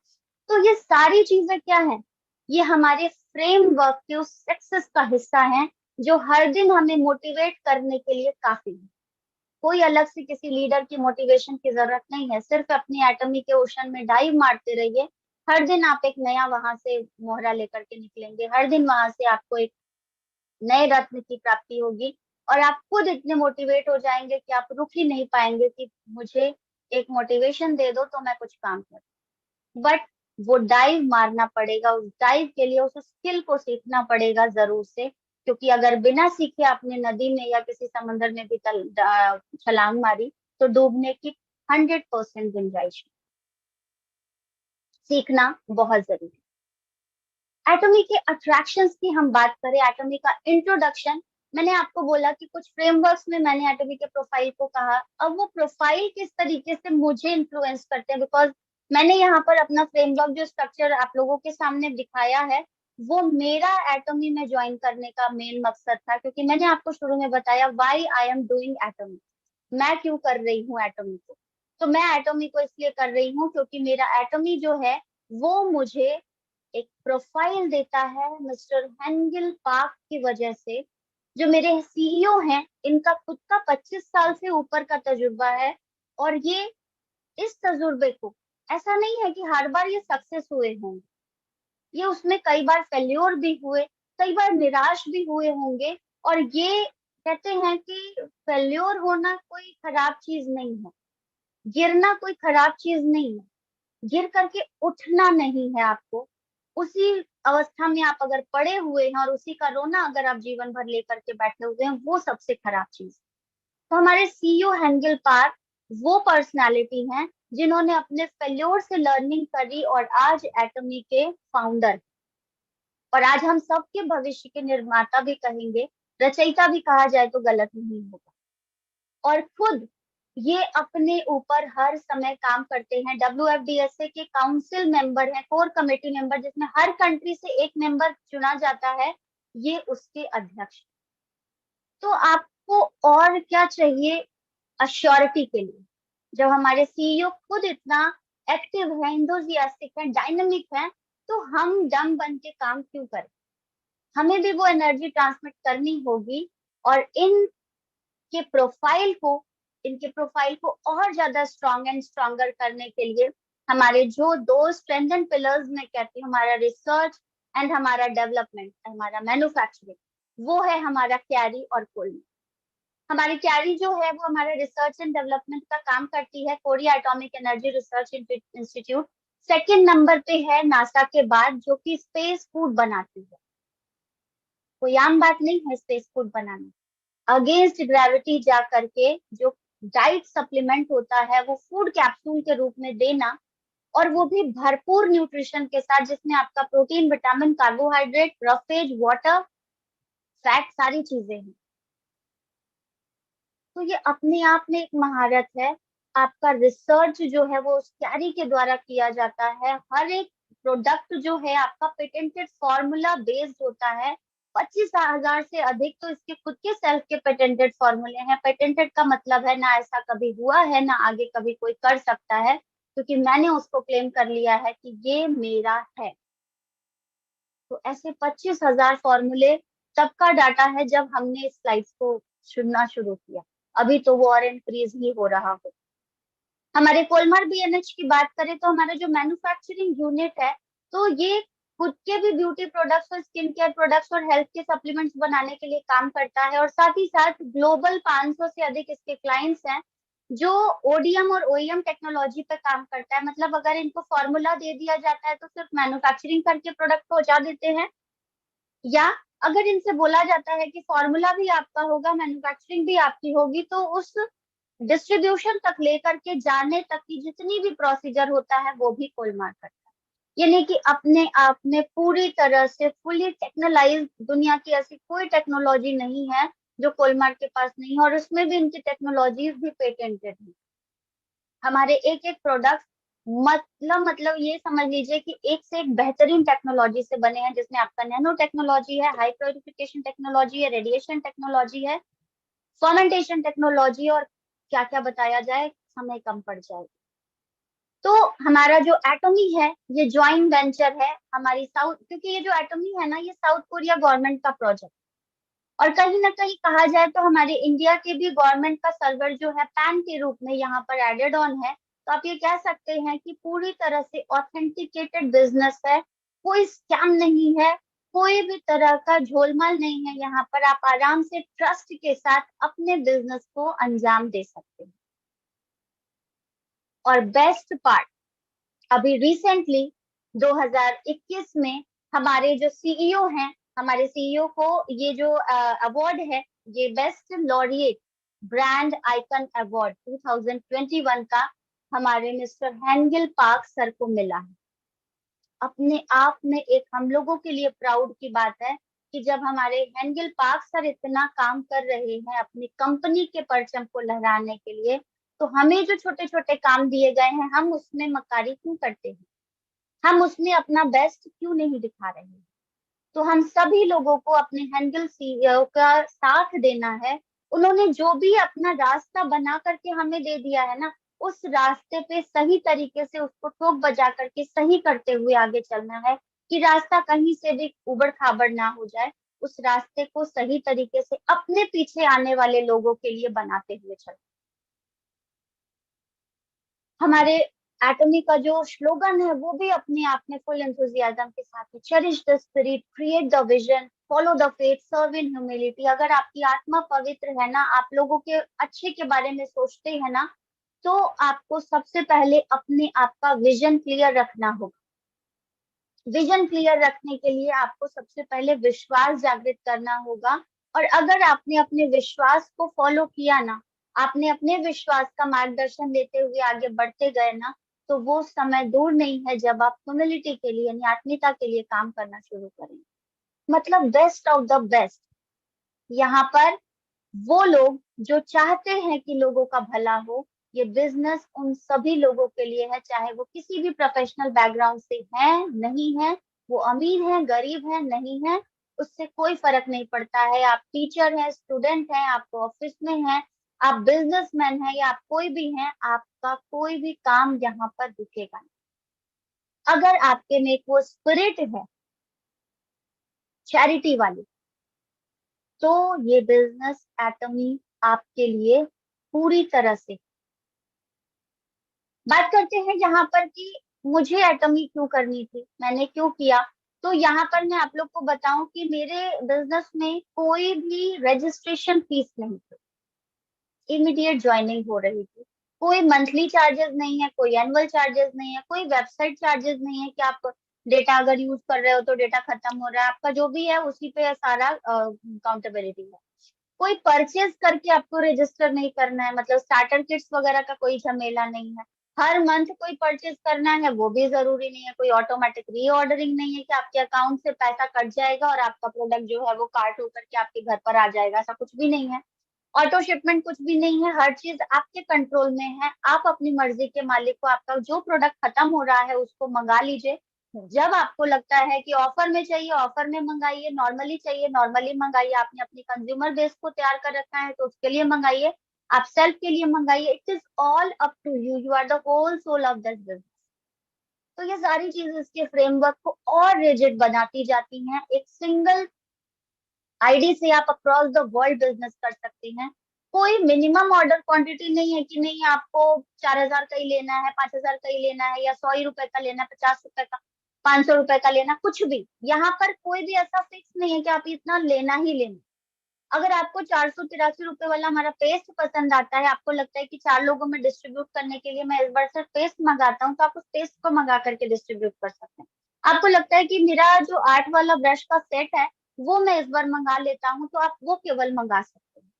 तो ये सारी चीजें क्या है, ये हमारे फ्रेमवर्क के उस सक्सेस का हिस्सा है जो हर दिन हमें मोटिवेट करने के लिए काफी है। कोई अलग से किसी लीडर की मोटिवेशन की जरूरत नहीं है, सिर्फ अपनी एटॉमी के ओशन में डाइव मारते रहिए। हर दिन आप एक नया वहां से मोहरा लेकर के निकलेंगे, हर दिन वहां से आपको एक नए रत्न की प्राप्ति होगी, और आप खुद इतने मोटिवेट हो जाएंगे कि आप रुक ही नहीं पाएंगे कि मुझे एक मोटिवेशन दे दो तो मैं कुछ काम करूं। बट वो डाइव मारना पड़ेगा, उस डाइव के लिए उस स्किल को सीखना पड़ेगा जरूर से, क्योंकि अगर बिना सीखे आपने नदी में या किसी समंदर में भी छलांग मारी तो डूबने की 100% गुंजाइश है। सीखना बहुत जरूरी है। एटॉमी के अट्रैक्शंस की हम बात करें, एटॉमी का इंट्रोडक्शन, मैंने आपको बोला कि कुछ फ्रेमवर्क्स में मैंने एटॉमी के प्रोफाइल को कहा। अब वो प्रोफाइल किस तरीके से मुझे इन्फ्लुएंस करते हैं, बिकॉज मैंने यहाँ पर अपना फ्रेमवर्क जो स्ट्रक्चर आप लोगों के सामने दिखाया है वो मेरा एटॉमी में ज्वाइन करने का मेन मकसद था, क्योंकि मैंने आपको शुरू में बताया व्हाई आई एम डूइंग एटॉमी, मैं क्यों कर रही हूँ एटॉमी को। तो मैं एटॉमी को इसलिए कर रही हूँ क्योंकि मेरा एटॉमी जो है वो मुझे एक प्रोफाइल देता है मिस्टर हेंगल पार्क की वजह से। जो मेरे सीईओ हैं इनका खुद का 25 साल से ऊपर का तजुर्बा है, और ये इस तजुर्बे को, ऐसा नहीं है कि हर बार ये सक्सेस हुए होंगे, ये उसमें कई बार फेल्योर भी हुए, कई बार निराश भी हुए होंगे। और ये कहते हैं कि फेल्योर होना कोई खराब चीज नहीं है, गिरना कोई खराब चीज नहीं है, गिर करके उठना नहीं है आपको। उसी अवस्था में आप अगर पड़े हुए हैं और उसी का रोना अगर आप जीवन भर लेकर के बैठे हुए हैं, वो सबसे खराब चीज। तो हमारे सीईओ हेंगल पार्क वो पर्सनालिटी हैं जिन्होंने अपने फेल्योर से लर्निंग करी और आज एटॉमी के फाउंडर, और आज हम सबके भविष्य के निर्माता भी कहेंगे, रचयिता भी कहा जाए तो गलत नहीं होगा। और खुद ये अपने ऊपर हर समय काम करते हैं। WFDSA के काउंसिल मेंबर हैं, कोर कमेटी मेंबर, जिसमें हर कंट्री से एक मेंबर चुना जाता है, ये उसके अध्यक्ष। तो आपको और क्या चाहिए अश्योरिटी के लिए, जब हमारे सीईओ खुद इतना एक्टिव है, इंथुजियास्टिक है, डायनामिक है, तो हम डम बन के काम क्यों करें। हमें भी वो एनर्जी ट्रांसमिट करनी होगी, और इनके प्रोफाइल को और ज्यादा स्ट्रॉन्ग एंड स्ट्रॉन्गर करने के लिए हमारे जो दो स्ट्रेंथ एंड पिलर्स में कहती हूँ, हमारा रिसर्च एंड हमारा डेवलपमेंट, हमारा मैन्युफैक्चरिंग, वो है हमारा कैरी और कोल्ड। हमारी कैरी जो है वो हमारा रिसर्च एंड डेवलपमेंट का काम करती है, Korea atomic energy research institute. Second number पे है नासा के बाद, जो कि स्पेस फूड बनाती है। कोई आम बात नहीं है स्पेस फूड बनाना, अगेंस्ट ग्रेविटी जा करके जो डाइट सप्लीमेंट होता है वो फूड कैप्सूल के रूप में देना, और वो भी भरपूर न्यूट्रिशन के साथ, जिसमें आपका protein, vitamin, carbohydrate, roughage, water, fat, सारी चीजें हैं। तो ये अपने आप में एक महारत है। आपका रिसर्च जो है वो उस कैरी के द्वारा किया जाता है। हर एक प्रोडक्ट जो है आपका पेटेंटेड फॉर्मूला बेस्ड होता है। 25,000 से अधिक तो इसके खुद के सेल्फ के पेटेंटेड फॉर्मूले हैं। पेटेंटेड का मतलब है ना ऐसा कभी हुआ है ना आगे कभी कोई कर सकता है, क्योंकि मैंने उसको क्लेम कर लिया है कि ये मेरा है। तो ऐसे 25,000 फॉर्मूले तब का डाटा है जब हमने इस स्लाइड्स को चुनना शुरू किया। अभी तो वो और इंक्रीज ही हो रहा हो। हमारे कोलमार बीएनएच की बात करें तो हमारा जो मैन्युफैक्चरिंग यूनिट है, तो ये खुद के भी ब्यूटी प्रोडक्ट्स और स्किन केयर प्रोडक्ट्स और हेल्थ के सप्लीमेंट्स बनाने के लिए काम करता है, और साथ ही साथ ग्लोबल 500 से अधिक इसके क्लाइंट्स हैं जो ओडीएम और ओईएम टेक्नोलॉजी पे काम करता है। मतलब अगर इनको फॉर्मूला दे दिया जाता है तो सिर्फ मैन्युफैक्चरिंग करके प्रोडक्ट पहुंचा देते हैं, या अगर इनसे बोला जाता है कि फॉर्मूला भी आपका होगा, मैन्युफैक्चरिंग भी आपकी होगी, तो उस डिस्ट्रीब्यूशन तक लेकर के जाने तक की जितनी भी प्रोसीजर होता है वो भी कोलमार्क करता है। यानी कि अपने आप में पूरी तरह से फुली टेक्नोलाइज, दुनिया की ऐसी कोई टेक्नोलॉजी नहीं है जो कोलमार्क के पास नहीं है, और उसमें भी इनकी टेक्नोलॉजीज भी पेटेंटेड है। हमारे एक एक प्रोडक्ट मतलब ये समझ लीजिए कि एक से एक बेहतरीन टेक्नोलॉजी से बने हैं, जिसमें आपका नैनो टेक्नोलॉजी है, हाई प्योरिफिकेशन टेक्नोलॉजी है, रेडिएशन टेक्नोलॉजी है, फर्मेंटेशन टेक्नोलॉजी, और क्या क्या बताया जाए, समय कम पड़ जाए। तो हमारा जो एटॉमी है ये ज्वाइंट वेंचर है हमारी साउथ, क्योंकि ये जो एटॉमी है ना ये साउथ कोरिया गवर्नमेंट का प्रोजेक्ट, और कहीं ना कहीं कहा जाए तो हमारे इंडिया के भी गवर्नमेंट का सर्वर जो है पैन के रूप में यहाँ पर एडेड ऑन है। तो आप ये कह सकते हैं कि पूरी तरह से ऑथेंटिकेटेड बिजनेस है, कोई स्कैम नहीं है, कोई भी तरह का झोलमाल नहीं है, यहाँ पर आप आराम से ट्रस्ट के साथ अपने बिजनेस को अंजाम दे सकते हैं। और बेस्ट पार्ट, अभी रिसेंटली 2021 में हमारे जो सीईओ हैं, हमारे सीईओ को ये जो अवार्ड है, ये best laureate brand icon award 2021 का हमारे मिस्टर हेंगल पार्क सर को मिला है। अपने आप में एक हम लोगों के लिए प्राउड की बात है कि जब हमारे हेंगल पार्क सर इतना काम कर रहे हैं अपनी कंपनी के परचम को लहराने के लिए, तो हमें जो छोटे छोटे काम दिए गए हैं हम उसमें मक्कारी क्यों करते हैं, हम उसमें अपना बेस्ट क्यों नहीं दिखा रहे हैं। तो हम सभी लोगों को अपने हेंगल सीईओ का साथ देना है। उन्होंने जो भी अपना रास्ता बना करके हमें दे दिया है ना, उस रास्ते पे सही तरीके से उसको ठोक बजा करके सही करते हुए आगे चलना है, कि रास्ता कहीं से भी उबड़ खाबड़ ना हो जाए। उस रास्ते को सही तरीके से अपने पीछे आने वाले लोगों के लिए बनाते हुए चलना। हमारे एटॉमी का जो स्लोगन है वो भी अपने आप में फुल एंथुजियाज्म के साथ है, cherish the spirit, create the vision, follow the faith, serve in humility. अगर आपकी आत्मा पवित्र है ना, आप लोगों के अच्छे के बारे में सोचते हैं ना, तो आपको सबसे पहले अपने आप का विजन क्लियर रखना होगा। विजन क्लियर रखने के लिए आपको सबसे पहले विश्वास जागृत करना होगा। और अगर आपने अपने विश्वास को फॉलो किया ना, आपने अपने विश्वास का मार्गदर्शन लेते हुए आगे बढ़ते गए ना, तो वो समय दूर नहीं है जब आप ह्यूमिलिटी के लिए यानी आत्मीयता के लिए काम करना शुरू करेंगे। मतलब बेस्ट ऑफ द बेस्ट यहाँ पर वो लोग जो चाहते हैं कि लोगों का भला हो। ये बिजनेस उन सभी लोगों के लिए है, चाहे वो किसी भी प्रोफेशनल बैकग्राउंड से हैं नहीं है, वो अमीर हैं गरीब हैं नहीं है, उससे कोई फर्क नहीं पड़ता है। आप टीचर हैं, स्टूडेंट हैं, आप ऑफिस में हैं, आप बिजनेसमैन हैं, या आप कोई भी हैं, आपका कोई भी काम यहाँ पर रुकेगा नहीं। अगर आपके में एक वो स्पिरिट है चैरिटी वाली, तो ये बिजनेस एटमी आपके लिए पूरी तरह से। बात करते हैं यहाँ पर कि मुझे एटमी क्यों करनी थी, मैंने क्यों किया। तो यहाँ पर मैं आप लोग को बताऊं कि मेरे बिजनेस में कोई भी रजिस्ट्रेशन फीस नहीं थी, इमीडिएट ज्वाइनिंग हो रही थी। कोई मंथली चार्जेस नहीं है, कोई एनुअल चार्जेस नहीं है, कोई वेबसाइट चार्जेस नहीं है कि आप डेटा अगर यूज कर रहे हो तो डेटा खत्म हो रहा है, आपका जो भी है उसी पे सारा अकाउंटेबिलिटी है। कोई परचेज करके आपको रजिस्टर नहीं करना है, मतलब स्टार्टर किट्स वगैरह का कोई झमेला नहीं है। हर मंथ कोई परचेज करना है वो भी जरूरी नहीं है, कोई ऑटोमेटिक रीऑर्डरिंग नहीं है कि आपके अकाउंट से पैसा कट जाएगा और आपका प्रोडक्ट जो है वो कार्ट होकर के आपके घर पर आ जाएगा, ऐसा कुछ भी नहीं है। ऑटो शिपमेंट कुछ भी नहीं है, हर चीज आपके कंट्रोल में है। आप अपनी मर्जी के मालिक को, आपका जो प्रोडक्ट खत्म हो रहा है उसको मंगा लीजिए। जब आपको लगता है कि ऑफर में चाहिए ऑफर में मंगाइए, नॉर्मली चाहिए नॉर्मली मंगाइए, आपने अपनी कंज्यूमर बेस को तैयार कर रखा है तो उसके लिए मंगाइए, आप सेल्फ के लिए मंगाइए। It is all up to you, you are the whole soul of this business. तो ये सारी चीजें इसके फ्रेमवर्क को और रिजिड बनाती जाती हैं। एक सिंगल आईडी से आप अक्रॉस द वर्ल्ड बिजनेस कर सकते हैं। कोई मिनिमम ऑर्डर क्वांटिटी नहीं है कि नहीं आपको 4,000 का ही लेना है, 5,000 का ही लेना है, या 100 ही रुपए का लेना है, 50 रुपए का, 500 रुपए का लेना, कुछ भी। यहाँ पर कोई भी ऐसा फिक्स नहीं है कि आप इतना लेना ही लेना। अगर आपको 483 रुपए वाला हमारा पेस्ट पसंद आता है, आपको लगता है कि 4 लोगों में डिस्ट्रीब्यूट करने के लिए मैं इस बार सिर्फ पेस्ट मंगाता हूँ, तो आप उस पेस्ट को मंगा करके डिस्ट्रीब्यूट कर सकते हैं। आपको लगता है कि मेरा जो 8 वाला ब्रश का सेट है वो मैं इस बार मंगा लेता हूँ, तो आप वो केवल मंगा सकते हैं।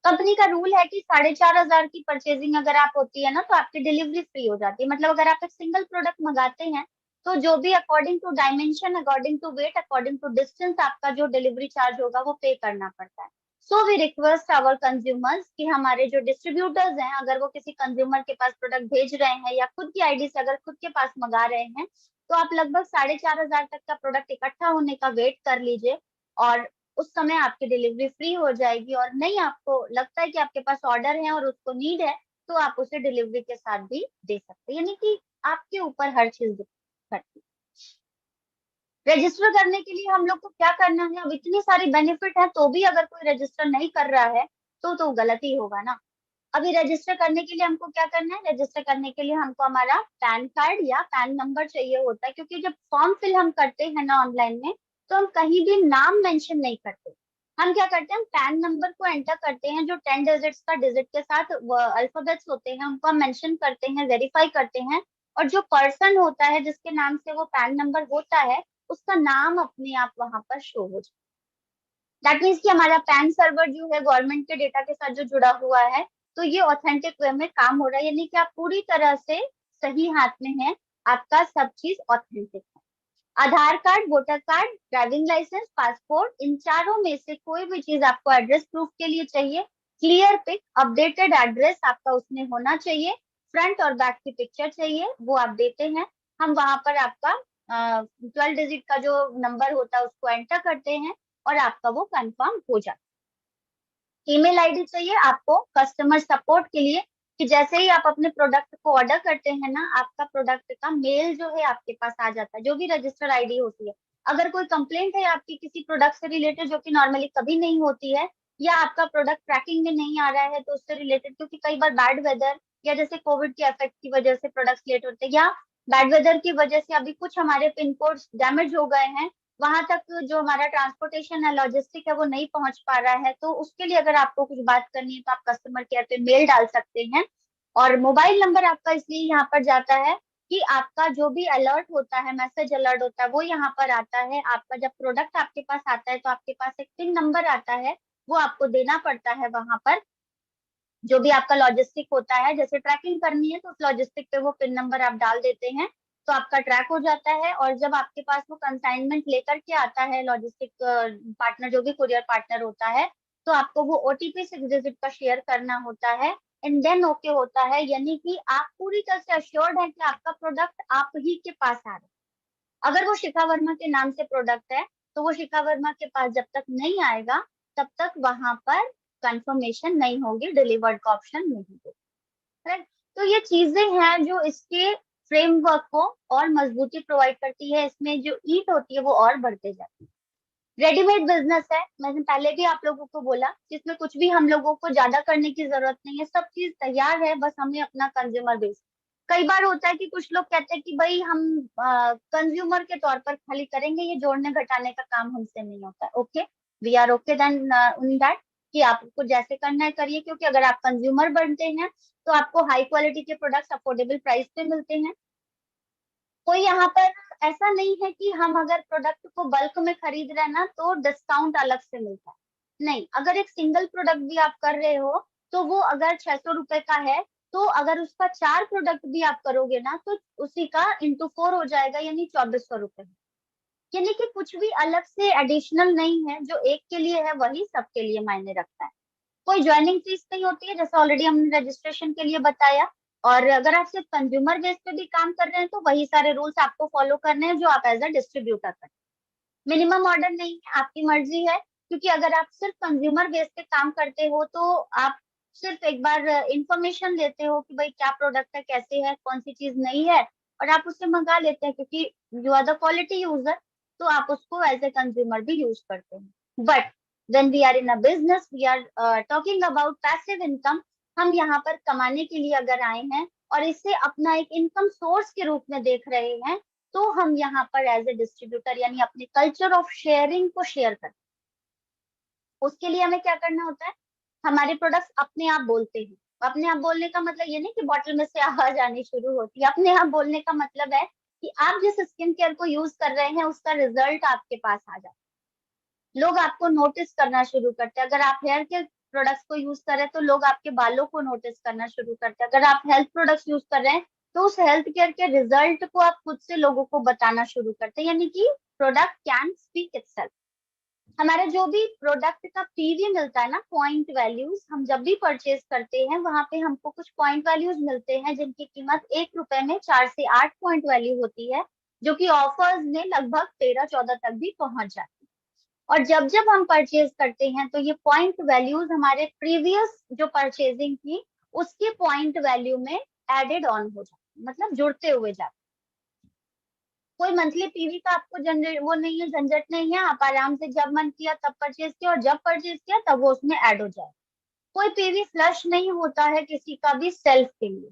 कंपनी का रूल है कि 4,500 की परचेजिंग अगर आप होती है ना, तो आपकी डिलीवरी फ्री हो जाती है। मतलब अगर आप एक सिंगल प्रोडक्ट मंगाते हैं, तो जो भी according to dimension, according to weight, according to distance आपका जो डिलीवरी चार्ज होगा वो पे करना पड़ता है। So we request our consumers कि हमारे जो डिस्ट्रीब्यूटर्स हैं, अगर वो किसी कंज्यूमर के पास प्रोडक्ट भेज रहे हैं या खुद की आईडी से अगर खुद के पास मंगा रहे हैं, तो आप लगभग 4,500 तक का प्रोडक्ट इकट्ठा होने का वेट कर लीजिए, और उस समय आपकी डिलीवरी फ्री हो जाएगी। और नहीं, आपको लगता है कि आपके पास ऑर्डर है और उसको नीड है, तो आप उसे डिलीवरी के साथ भी दे सकते हैं, यानी कि आपके ऊपर हर चीज करती है। रजिस्टर करने के लिए हम लोग को क्या करना है? अब इतनी सारी बेनिफिट है तो भी अगर कोई रजिस्टर नहीं कर रहा है तो गलत ही होगा ना। अभी रजिस्टर करने के लिए हमको क्या करना है? रजिस्टर करने के लिए हमको हमारा पैन कार्ड या पैन नंबर चाहिए होता है, क्योंकि जब फॉर्म फिल हम करते हैं ना ऑनलाइन में, तो हम कहीं भी नाम मेंशन नहीं करते। हम क्या करते हैं? हम पैन नंबर को एंटर करते हैं, जो 10 डिजिट्स का डिजिट के साथ अल्फाबेट्स होते हैं उनको हम मेंशन करते हैं, वेरीफाई करते हैं, और जो पर्सन होता है जिसके नाम से वो पैन नंबर होता है, उसका नाम अपने आप वहां पर शो हो जाए। दैट मीन्स कि हमारा पैन सर्वर जो है गवर्नमेंट के डेटा के साथ जो जुड़ा हुआ है, तो ये ऑथेंटिक वे में काम हो रहा है, यानी कि आप पूरी तरह से सही हाथ में हैं, आपका सब चीज ऑथेंटिक है। Aadhaar card, voter card, driving licence, passport, इन चारों में से कोई भी चीज आपको एड्रेस प्रूफ के लिए चाहिए। क्लियर पिक, अपडेटेड एड्रेस आपका उसमें होना चाहिए। फ्रंट और बैक की पिक्चर चाहिए, वो आप देते हैं। हम वहां पर आपका 12 डिजिट का जो नंबर होता है उसको एंटर करते हैं, और आपका वो कंफर्म हो जाता है। ईमेल आईडी चाहिए आपको कस्टमर सपोर्ट के लिए, कि जैसे ही आप अपने प्रोडक्ट को ऑर्डर करते हैं ना, आपका प्रोडक्ट का मेल जो है आपके पास आ जाता है, जो भी रजिस्टर आईडी होती है। अगर कोई कंप्लेंट है आपकी किसी प्रोडक्ट से रिलेटेड, जो कि नॉर्मली कभी नहीं होती है, या आपका प्रोडक्ट ट्रैकिंग में नहीं आ रहा है तो उससे रिलेटेड, क्योंकि कई बार बैड वेदर या जैसे कोविड के इफेक्ट की वजह से प्रोडक्ट्स लेट होते हैं, या बैड वेदर की वजह से अभी कुछ हमारे पिन कोड डैमेज हो गए हैं, वहां तक जो हमारा ट्रांसपोर्टेशन है, लॉजिस्टिक है, वो नहीं पहुंच पा रहा है, तो उसके लिए अगर आपको कुछ बात करनी है तो आप कस्टमर केयर पे मेल डाल सकते हैं। और मोबाइल नंबर आपका इसलिए यहाँ पर जाता है कि आपका जो भी अलर्ट होता है, मैसेज अलर्ट होता है, वो यहाँ पर आता है। आपका जब प्रोडक्ट आपके पास आता है तो आपके पास एक पिन नंबर आता है, वो आपको देना पड़ता है वहां पर। जो भी आपका लॉजिस्टिक होता है, जैसे ट्रैकिंग करनी है तो उस लॉजिस्टिक पे वो पिन नंबर आप डाल देते हैं, तो आपका ट्रैक हो जाता है। और जब आपके पास वो कंसाइनमेंट लेकर के आता है लॉजिस्टिक पार्टनर, जो भी कुरियर पार्टनर होता है, तो आपको वो ओटीपी 6 डिजिट का शेयर करना होता है, एंड देन ओके होता है, यानी कि आप पूरी तरह से अश्योर्ड है कि आपका प्रोडक्ट आप ही के पास आ रहा है। अगर वो शिखा वर्मा के नाम से प्रोडक्ट है, तो वो शिखा वर्मा के पास जब तक नहीं आएगा, तब तक वहां पर कंफर्मेशन नहीं होगी, डिलीवर्ड का ऑप्शन नहीं होगा। राइट? तो ये चीजें हैं जो इसके फ्रेमवर्क को और मजबूती प्रोवाइड करती है, इसमें जो ईट होती है वो और बढ़ते जाती है। रेडीमेड बिजनेस है, मैंने पहले भी आप लोगों को बोला, जिसमें कुछ भी हम लोगों को ज्यादा करने की जरूरत नहीं है, सब चीज तैयार है, बस हमें अपना कंज्यूमर बेस। कई बार होता है कि कुछ लोग कहते हैं कि भाई हम कंज्यूमर के तौर पर खाली करेंगे, ये जोड़ने घटाने का काम हमसे नहीं होता है। Okay, we are okay then in that, कि आपको जैसे करना है करिए, क्योंकि अगर आप कंज्यूमर बनते हैं तो आपको हाई क्वालिटी के प्रोडक्ट्स अफोर्डेबल प्राइस पे मिलते हैं। कोई यहाँ पर ऐसा नहीं है कि हम अगर प्रोडक्ट को बल्क में खरीद रहे हैं ना तो डिस्काउंट अलग से मिलता है, नहीं। अगर एक सिंगल प्रोडक्ट भी आप कर रहे हो, तो वो अगर 600 रुपए का है, तो अगर उसका 4 प्रोडक्ट भी आप करोगे ना, तो उसी का इंटू 4 हो जाएगा, यानी 2400 रुपए। यानी कि कुछ भी अलग से एडिशनल नहीं है, जो एक के लिए है वही सबके लिए मायने रखता है। कोई ज्वाइनिंग फीस नहीं होती है, जैसे ऑलरेडी हमने रजिस्ट्रेशन के लिए बताया। और अगर आप सिर्फ कंज्यूमर बेस पे भी काम कर रहे हैं, तो वही सारे रूल्स आपको फॉलो करने हैं जो आप एज अ डिस्ट्रीब्यूटर करते हैं। मिनिमम ऑर्डर नहीं है, आपकी मर्जी है, क्योंकि अगर आप सिर्फ कंज्यूमर बेस पे काम करते हो तो आप सिर्फ एक बार इंफॉर्मेशन लेते हो कि भाई क्या प्रोडक्ट है, कैसे है, कौन सी चीज नहीं है, और आप उससे मंगा लेते हैं, क्योंकि you are the quality user, तो आप उसको एज ए कंज्यूमर भी यूज करते हैं। But when we are in a business, we are talking about passive income। हम यहाँ पर कमाने के लिए अगर आए हैं और इसे अपना एक इनकम सोर्स के रूप में देख रहे हैं, तो हम यहाँ पर एज ए डिस्ट्रीब्यूटर यानी अपने कल्चर ऑफ शेयरिंग को शेयर करते हैं। उसके लिए हमें क्या करना होता है? हमारे प्रोडक्ट्स अपने आप बोलते हैं। अपने आप बोलने का मतलब ये नहीं कि बॉटल में से आवाज आनी शुरू होती है। अपने आप बोलने का मतलब है कि आप जिस स्किन केयर को यूज कर रहे हैं उसका रिजल्ट आपके पास आ जाए, लोग आपको नोटिस करना शुरू करते हैं। अगर आप हेयर केयर प्रोडक्ट्स को यूज कर रहे हैं तो लोग आपके बालों को नोटिस करना शुरू करते हैं। अगर आप हेल्थ प्रोडक्ट्स यूज कर रहे हैं तो उस हेल्थ केयर के रिजल्ट को आप खुद से लोगों को बताना शुरू करते हैं, यानी कि प्रोडक्ट कैन स्पीक इटसेल्फ। हमारा जो भी प्रोडक्ट का पीवी मिलता है ना, पॉइंट वैल्यूज, हम जब भी परचेज करते हैं वहां पे हमको कुछ पॉइंट वैल्यूज मिलते हैं जिनकी कीमत 1 रुपए में 4 से 8 पॉइंट वैल्यू होती है, जो कि ऑफर्स में लगभग 13-14 तक भी पहुंच जाती है। और जब जब हम परचेज करते हैं तो ये पॉइंट वैल्यूज हमारे प्रीवियस जो परचेजिंग थी उसके पॉइंट वैल्यू में एडेड ऑन हो जाते, मतलब जुड़ते हुए जाते। कोई मंथली पीवी का आपको जनरेट वो नहीं है, झंझट नहीं है, आप आराम से जब मन किया तब परचेज किया और जब परचेज किया तब वो उसमें ऐड हो जाए। कोई पीवी फ्लश नहीं होता है किसी का भी सेल्फ के लिए।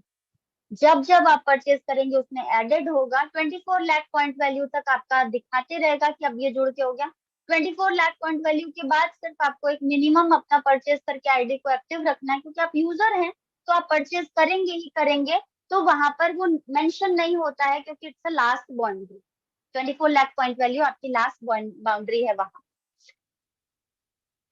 जब जब आप परचेज करेंगे उसमें एडेड होगा। 24 लाख पॉइंट वैल्यू तक आपका दिखाते रहेगा कि अब ये जुड़ के हो गया। 24 लाख पॉइंट वैल्यू के बाद सिर्फ आपको एक मिनिमम अपना परचेज करके आईडी को एक्टिव रखना है, क्योंकि आप यूजर हैं तो आप परचेज करेंगे ही करेंगे। तो वहां पर वो मेंशन नहीं होता है क्योंकि it's a last boundary. 24 lakh point value आपकी लास्ट बाउंड्री है वहां।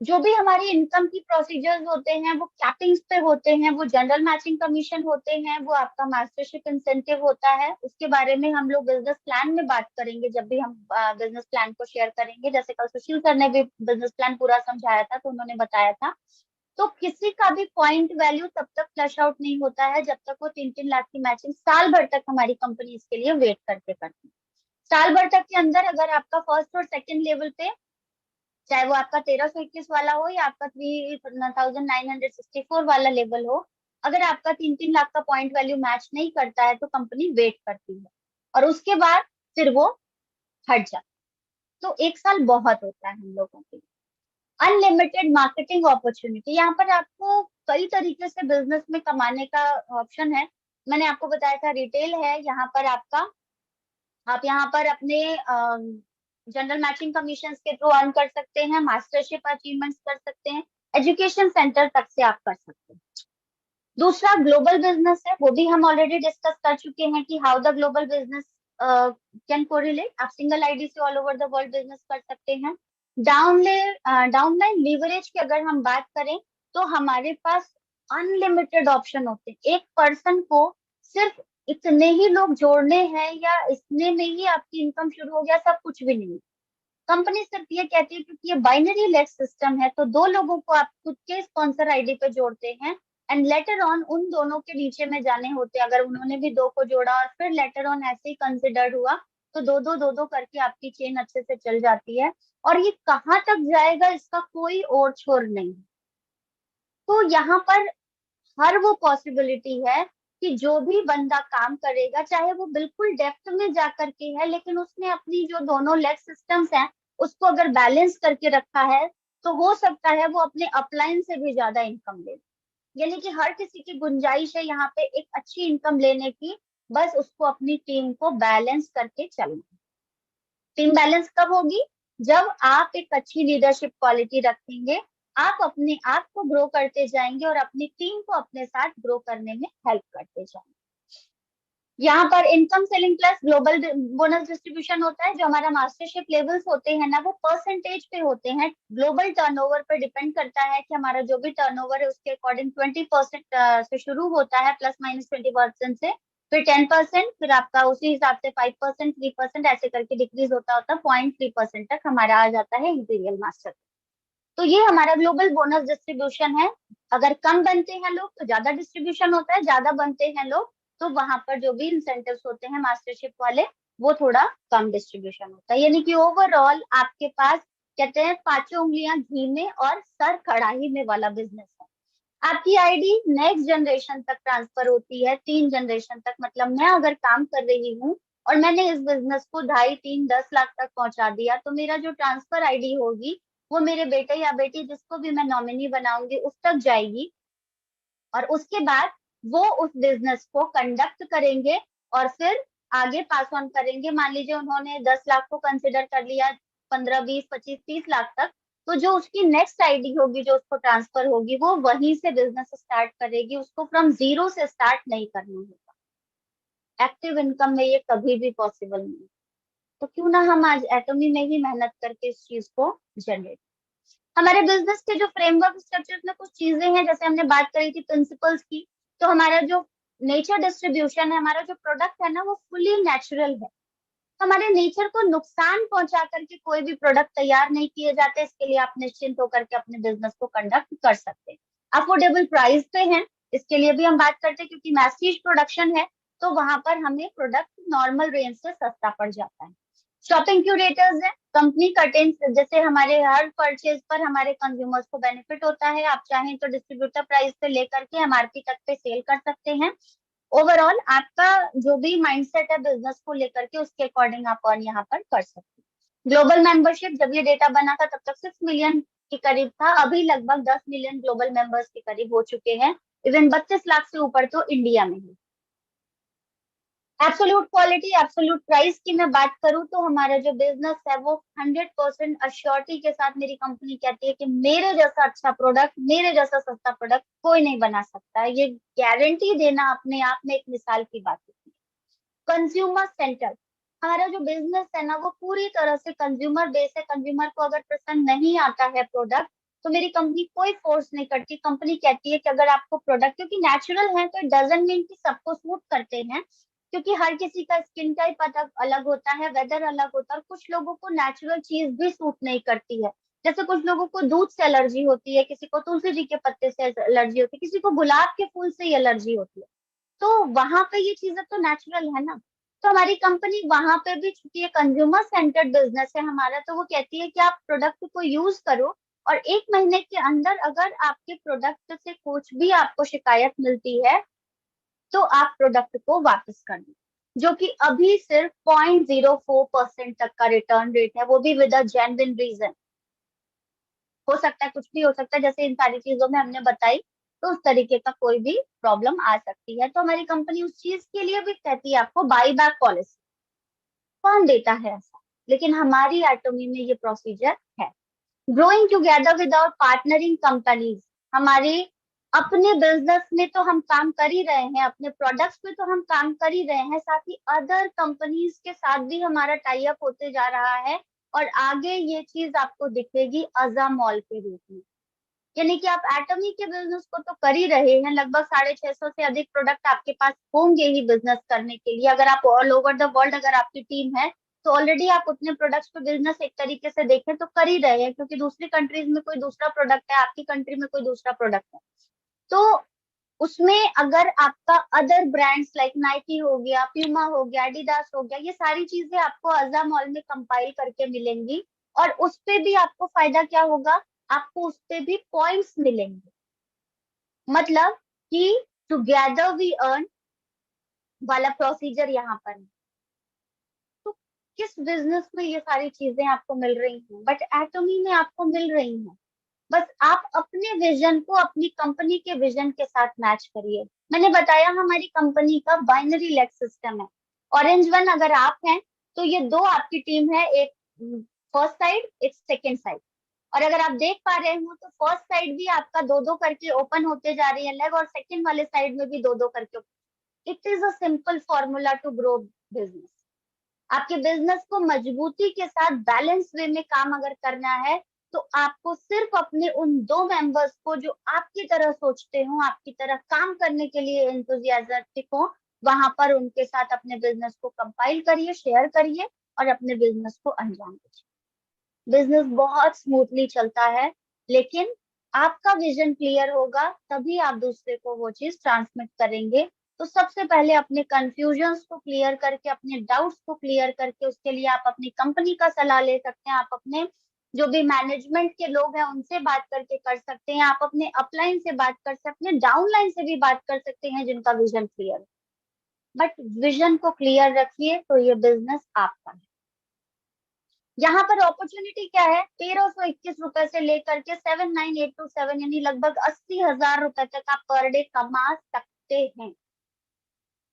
जो भी हमारी इनकम की प्रोसीजर्स होते हैं वो कैपिंग्स पे होते हैं, वो जनरल मैचिंग कमीशन होते हैं, वो आपका मास्टरशिप इंसेंटिव होता है। उसके बारे में हम लोग बिजनेस प्लान में बात करेंगे जब भी हम बिजनेस प्लान को शेयर करेंगे। जैसे कल सुशील सर ने भी बिजनेस प्लान पूरा समझाया था तो उन्होंने बताया था। तो किसी का भी पॉइंट वैल्यू तब तक फ्लश आउट नहीं होता है जब तक वो 3-3 लाख की मैचिंग साल भर तक हमारी कंपनी इसके लिए वेट करके करती है। साल भर तक के अंदर अगर आपका फर्स्ट और सेकंड लेवल पे, चाहे वो आपका 1321 वाला हो या आपका 3964 वाला लेवल हो, अगर आपका 3-3 लाख का पॉइंट वैल्यू मैच नहीं करता है तो कंपनी वेट करती है और उसके बाद फिर वो हट जाता है। तो 1 साल बहुत होता है हम लोगों के लिए। अनलिमिटेड मार्केटिंग अपॉर्चुनिटी, यहाँ पर आपको कई तरीके से बिजनेस में कमाने का ऑप्शन है। मैंने आपको बताया था रिटेल है, यहाँ पर आपका, आप यहाँ पर अपने जनरल मैचिंग कमीशन के थ्रू अर्न कर सकते हैं, मास्टरशिप अचीवमेंट्स कर सकते हैं, एजुकेशन सेंटर तक से आप कर सकते हैं। दूसरा ग्लोबल बिजनेस है, वो भी हम ऑलरेडी डिस्कस कर चुके हैं कि how the global business can correlate. आप सिंगल आईडी से all over the world business कर सकते हैं। डाउनलाइन लीवरेज की अगर हम बात करें तो हमारे पास अनलिमिटेड ऑप्शन होते हैं। एक पर्सन को सिर्फ इतने ही लोग जोड़ने हैं या इतने में ही आपकी इनकम शुरू हो गया, सब कुछ भी नहीं। कंपनी सिर्फ ये कहती है क्योंकि ये बाइनरी लेस सिस्टम है तो दो लोगों को आप खुद के स्पॉन्सर आईडी पे जोड़ते हैं एंड लेटर ऑन उन दोनों के नीचे में जाने होते हैं। अगर उन्होंने भी दो को जोड़ा और फिर लेटर ऑन ऐसे ही कंसिडर्ड हुआ तो दो दो करके आपकी चेन अच्छे से चल जाती है। और ये कहाँ तक जाएगा इसका कोई और छोर नहीं। तो यहाँ पर हर वो पॉसिबिलिटी है कि जो भी बंदा काम करेगा, चाहे वो बिल्कुल डेप्थ में जा करके है लेकिन उसने अपनी जो दोनों लेग सिस्टम्स हैं उसको अगर बैलेंस करके रखा है तो हो सकता है वो अपने अपलाइन से भी ज्यादा इनकम ले। यानी कि हर किसी की गुंजाइश है यहाँ पे एक अच्छी इनकम लेने की, बस उसको अपनी टीम को बैलेंस करके चलना। टीम बैलेंस कब होगी? जब आप एक अच्छी लीडरशिप क्वालिटी रखेंगे, आप अपने आप को ग्रो करते जाएंगे और अपनी टीम को अपने साथ ग्रो करने में हेल्प करते जाएंगे। यहाँ पर income selling plus global bonus distribution होता है। जो हमारा मास्टरशिप लेवल्स होते हैं ना वो परसेंटेज पे होते हैं, ग्लोबल टर्नओवर पर डिपेंड करता है कि हमारा जो भी टर्नओवर है उसके अकॉर्डिंग 20% से शुरू होता है, ±20% से, फिर 10%, फिर आपका उसी हिसाब से 5%, 3% ऐसे करके डिक्रीज होता होता 0.3% तक हमारा आ जाता है इंपीरियल मास्टर। तो ये हमारा ग्लोबल बोनस डिस्ट्रीब्यूशन है। अगर कम बनते हैं लोग तो ज्यादा डिस्ट्रीब्यूशन होता है, ज्यादा बनते हैं लोग तो वहां पर जो भी इंसेंटिव्स होते हैं मास्टरशिप वाले वो थोड़ा कम डिस्ट्रीब्यूशन होता है। यानी कि ओवरऑल आपके पास कहते हैं पांचों उंगलियां घी में और सर कढ़ाई में वाला बिजनेस है। आपकी आईडी नेक्स्ट जनरेशन तक ट्रांसफर होती है, 3 जनरेशन तक। मतलब मैं अगर काम कर रही हूँ और मैंने इस बिजनेस को 2.5, 3, 10 लाख तक पहुंचा दिया तो मेरा जो ट्रांसफर आईडी होगी वो मेरे बेटे या बेटी जिसको भी मैं नॉमिनी बनाऊंगी उस तक जाएगी और उसके बाद वो उस बिजनेस को कंडक्ट करेंगे और फिर आगे पास ऑन करेंगे। मान लीजिए उन्होंने 10 लाख को कंसिडर कर लिया, 15, 20, 25, 30 लाख तक, तो जो उसकी नेक्स्ट आईडी होगी जो उसको ट्रांसफर होगी वो वहीं से बिजनेस स्टार्ट करेगी, उसको फ्रॉम जीरो से स्टार्ट नहीं करना होगा। एक्टिव इनकम में ये कभी भी पॉसिबल नहीं। तो क्यों ना हम आज एटमी में ही मेहनत करके इस चीज को जनरेट। हमारे बिजनेस के जो फ्रेमवर्क स्ट्रक्चर में कुछ चीजें हैं, जैसे हमने बात करी थी प्रिंसिपल्स की, तो हमारा जो नेचर डिस्ट्रीब्यूशन है, हमारा जो प्रोडक्ट है ना, वो फुली नेचुरल है। हमारे नेचर को नुकसान पहुंचा करके कोई भी प्रोडक्ट तैयार नहीं किए जाते। इसके लिए आप निश्चिंत होकर के अपने बिजनेस को कंडक्ट कर सकते हैं। अफोर्डेबल प्राइस पे हैं, इसके लिए भी हम बात करते हैं, क्योंकि मैसिज प्रोडक्शन है तो वहां पर हमें प्रोडक्ट नॉर्मल रेंज से सस्ता पड़ जाता है। शॉपिंग क्यूरेटर्स है, कंपनी कर्टेन्स, जैसे हमारे हर परचेज पर हमारे कंज्यूमर्स को बेनिफिट होता है। आप चाहें तो डिस्ट्रीब्यूटर प्राइस से लेकर के एमआरपी तक पे सेल कर सकते हैं। ओवरऑल आपका जो भी माइंडसेट है बिजनेस को लेकर के, उसके अकॉर्डिंग आप अर्न यहाँ पर कर सकते हैं। ग्लोबल मेंबरशिप, जब ये डेटा बना था तब तक 6 मिलियन के करीब था, अभी लगभग 10 मिलियन ग्लोबल मेंबर्स के करीब हो चुके हैं। इवन 32 लाख से ऊपर तो इंडिया में ही। एब्सोल्यूट क्वालिटी, एब्सोल्यूट प्राइस की मैं बात करूं तो हमारा जो बिजनेस है वो 100% अश्योरिटी के साथ मेरी कंपनी कहती है कि मेरे जैसा अच्छा प्रोडक्ट, मेरे जैसा सस्ता प्रोडक्ट कोई नहीं बना सकता है। ये गारंटी देना अपने आप में एक मिसाल की बात होती है। कंज्यूमर सेंटर, हमारा जो बिजनेस है ना वो पूरी तरह से कंज्यूमर बेस है। कंज्यूमर को अगर पसंद नहीं आता है प्रोडक्ट, तो मेरी कंपनी कोई फोर्स नहीं करती। कंपनी कहती है कि अगर आपको प्रोडक्ट, क्योंकि नेचुरल है तो इट डजंट मीन कि सबको सूट करते हैं, क्योंकि हर किसी का स्किन टाइप अलग अलग होता है, वेदर अलग होता है, और कुछ लोगों को नेचुरल चीज भी सूट नहीं करती है। जैसे कुछ लोगों को दूध से एलर्जी होती है, किसी को तुलसी जी के पत्ते से एलर्जी होती है, किसी को गुलाब के फूल से एलर्जी होती है। तो वहां पे ये चीजें तो नेचुरल है ना। तो हमारी कंपनी वहां पे भी, चूंकि ये कंज्यूमर सेंटर्ड बिजनेस है हमारा, तो वो कहती है कि आप प्रोडक्ट को यूज करो, और 1 महीने के अंदर अगर आपके प्रोडक्ट से कुछ भी आपको शिकायत मिलती है तो आप प्रोडक्ट को वापस कर दें। जो कि अभी सिर्फ 0.04% तक का रिटर्न रेट है, वो भी विद अ जेन्युइन रीजन। हो सकता है, कुछ भी हो सकता है, जैसे इन सारी चीजों में हमने बताई, तो उस तरीके का कोई भी प्रॉब्लम आ सकती है। तो हमारी कंपनी उस चीज के लिए भी कहती है आपको बाई बैक पॉलिसी। कौन देता है ऐसा, लेकिन हमारी एटोमी में ये प्रोसीजर है। Growing together with our partnering companies, हमारे अपने बिजनेस में तो हम काम कर ही रहे हैं, अपने प्रोडक्ट्स में तो हम काम कर ही रहे हैं, साथ ही अदर कंपनीज के साथ भी हमारा टाई अप होते जा रहा है। और आगे ये चीज आपको दिखेगी अजा मॉल के रूप में। यानी कि आप एटमी के बिजनेस को तो कर ही रहे हैं, लगभग 650 से अधिक प्रोडक्ट आपके पास होंगे ही बिजनेस करने के लिए। अगर आप ऑल ओवर द वर्ल्ड अगर आपकी टीम है, तो ऑलरेडी आप उतने प्रोडक्ट्स पे बिजनेस एक तरीके से देखें तो कर ही रहे हैं, क्योंकि दूसरी कंट्रीज में कोई दूसरा प्रोडक्ट है, आपकी कंट्री में कोई दूसरा प्रोडक्ट है। तो उसमें अगर आपका अदर ब्रांड्स लाइक नाइकी हो गया, प्यूमा हो गया, एडिडास हो गया, ये सारी चीजें आपको अजा मॉल में कंपाइल करके मिलेंगी। और उस पे भी आपको फायदा क्या होगा, आपको उस पे भी पॉइंट्स मिलेंगे। मतलब कि टुगेदर वी अर्न वाला प्रोसीजर यहाँ पर है। तो किस बिजनेस में ये सारी चीजें आपको मिल रही हैं, बट एटोमी में आपको मिल रही हैं। बस आप अपने विजन को अपनी कंपनी के विजन के साथ मैच करिए। मैंने बताया हमारी कंपनी का बाइनरी लेग सिस्टम है। ऑरेंज वन अगर आप हैं, तो ये दो आपकी टीम है, एक फर्स्ट साइड, एक सेकेंड साइड। और अगर आप देख पा रहे हो तो फर्स्ट साइड भी आपका दो दो करके ओपन होते जा रही है लेग, और सेकेंड वाले साइड में भी दो दो करके। It is a simple formula to grow business. आपके बिजनेस को मजबूती के साथ बैलेंस वे में काम अगर करना है, तो आपको सिर्फ अपने उन दो मेंबर्स को जो आपकी तरह सोचते हो, आपकी तरह काम करने के लिए एंथुजियास्टिक हो, वहां पर उनके साथ अपने बिजनेस को कंपाइल करिए, शेयर करिए, और अपने बिजनेस को अंजाम दीजिए। बिजनेस बहुत स्मूथली चलता है, लेकिन आपका विजन क्लियर होगा तभी आप दूसरे को वो चीज ट्रांसमिट करेंगे। तो सबसे पहले अपने कंफ्यूजन्स को क्लियर करके, अपने डाउट्स को क्लियर करके, उसके लिए आप अपनी कंपनी का सलाह ले सकते हैं, आप अपने जो भी मैनेजमेंट के लोग हैं उनसे बात करके कर सकते हैं, आप अपने अपलाइन से बात कर सकते हैं, डाउनलाइन से भी बात कर सकते हैं जिनका विजन क्लियर है। बट विजन को क्लियर रखिए तो ये बिजनेस आपका है। यहाँ पर अपॉर्चुनिटी क्या है, 1321 रुपए से लेकर के 79827, यानी लगभग 80,000 रुपए तक आप पर डे कमा सकते हैं।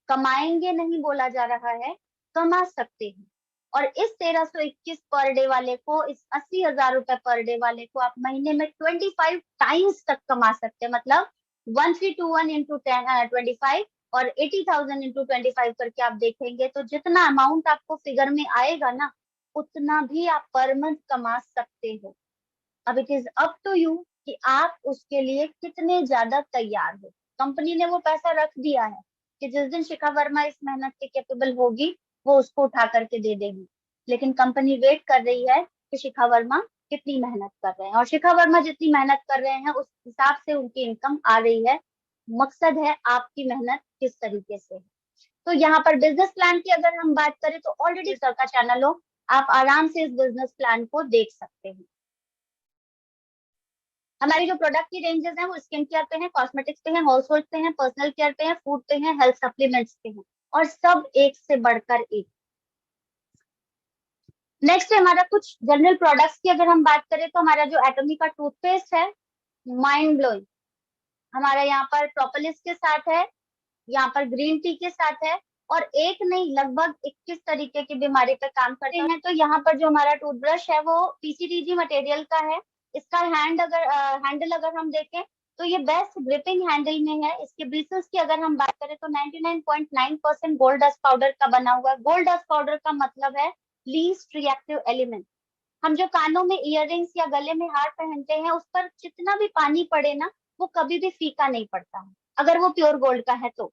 कमाएंगे नहीं बोला जा रहा है, कमा सकते हैं। और इस 1321 पर डे वाले को, इस 80,000 रुपए पर डे वाले को आप महीने में 25 टाइम्स तक कमा सकते हैं। मतलब 1321 इंटू 25 और 80,000 इंटू 25 करके आप देखेंगे तो जितना अमाउंट आपको फिगर में आएगा ना, उतना भी आप पर मंथ कमा सकते हो। अब it is up to you कि आप उसके लिए कितने ज्यादा तैयार हो। कंपनी ने वो पैसा रख दिया है कि जिस दिन शिखा वर्मा इस मेहनत के कैपेबल होगी वो उसको उठा करके दे देगी, लेकिन कंपनी वेट कर रही है कि शिखा वर्मा कितनी मेहनत कर रहे हैं, और शिखा वर्मा जितनी मेहनत कर रहे हैं उस हिसाब से उनकी इनकम आ रही है। मकसद है आपकी मेहनत किस तरीके से है। तो यहाँ पर बिजनेस प्लान की अगर हम बात करें तो ऑलरेडी सर का चैनल हो, आप आराम से इस बिजनेस प्लान को देख सकते हैं। हमारी जो प्रोडक्ट की रेंजेस हैं वो स्किन केयर पे हैं, कॉस्मेटिक्स पे हैं, हाउस होल्ड पे हैं, पर्सनल केयर पे हैं, फूड पे हैं, हेल्थ सप्लीमेंट्स पे हैं, और सब एक से बढ़कर एक। नेक्स्ट है हमारा कुछ जनरल प्रोडक्ट्स की अगर हम बात करें तो हमारा जो एटॉमी का टूथपेस्ट है, माइंड ब्लोइंग। हमारा यहाँ पर प्रोपोलिस के साथ है, यहाँ पर ग्रीन टी के साथ है, और एक नहीं लगभग 21 तरीके की बीमारी पे काम करते हैं। तो यहाँ पर जो हमारा टूथब्रश है वो पीसीटीजी मटेरियल का है। इसका हैंडल अगर हम देखें तो ये बेस्ट ग्रिपिंग हैंडल में है। इसके ब्रिसल्स की अगर हम बात करें तो 99.9% गोल्ड डस्ट पाउडर का बना हुआ है। गोल्ड डस्ट पाउडर का मतलब है लीस्ट रिएक्टिव एलिमेंट। हम जो कानों में इयररिंग्स या गले में हार पहनते हैं उस पर जितना भी पानी पड़े ना वो कभी भी फीका नहीं पड़ता है, अगर वो प्योर गोल्ड का है तो,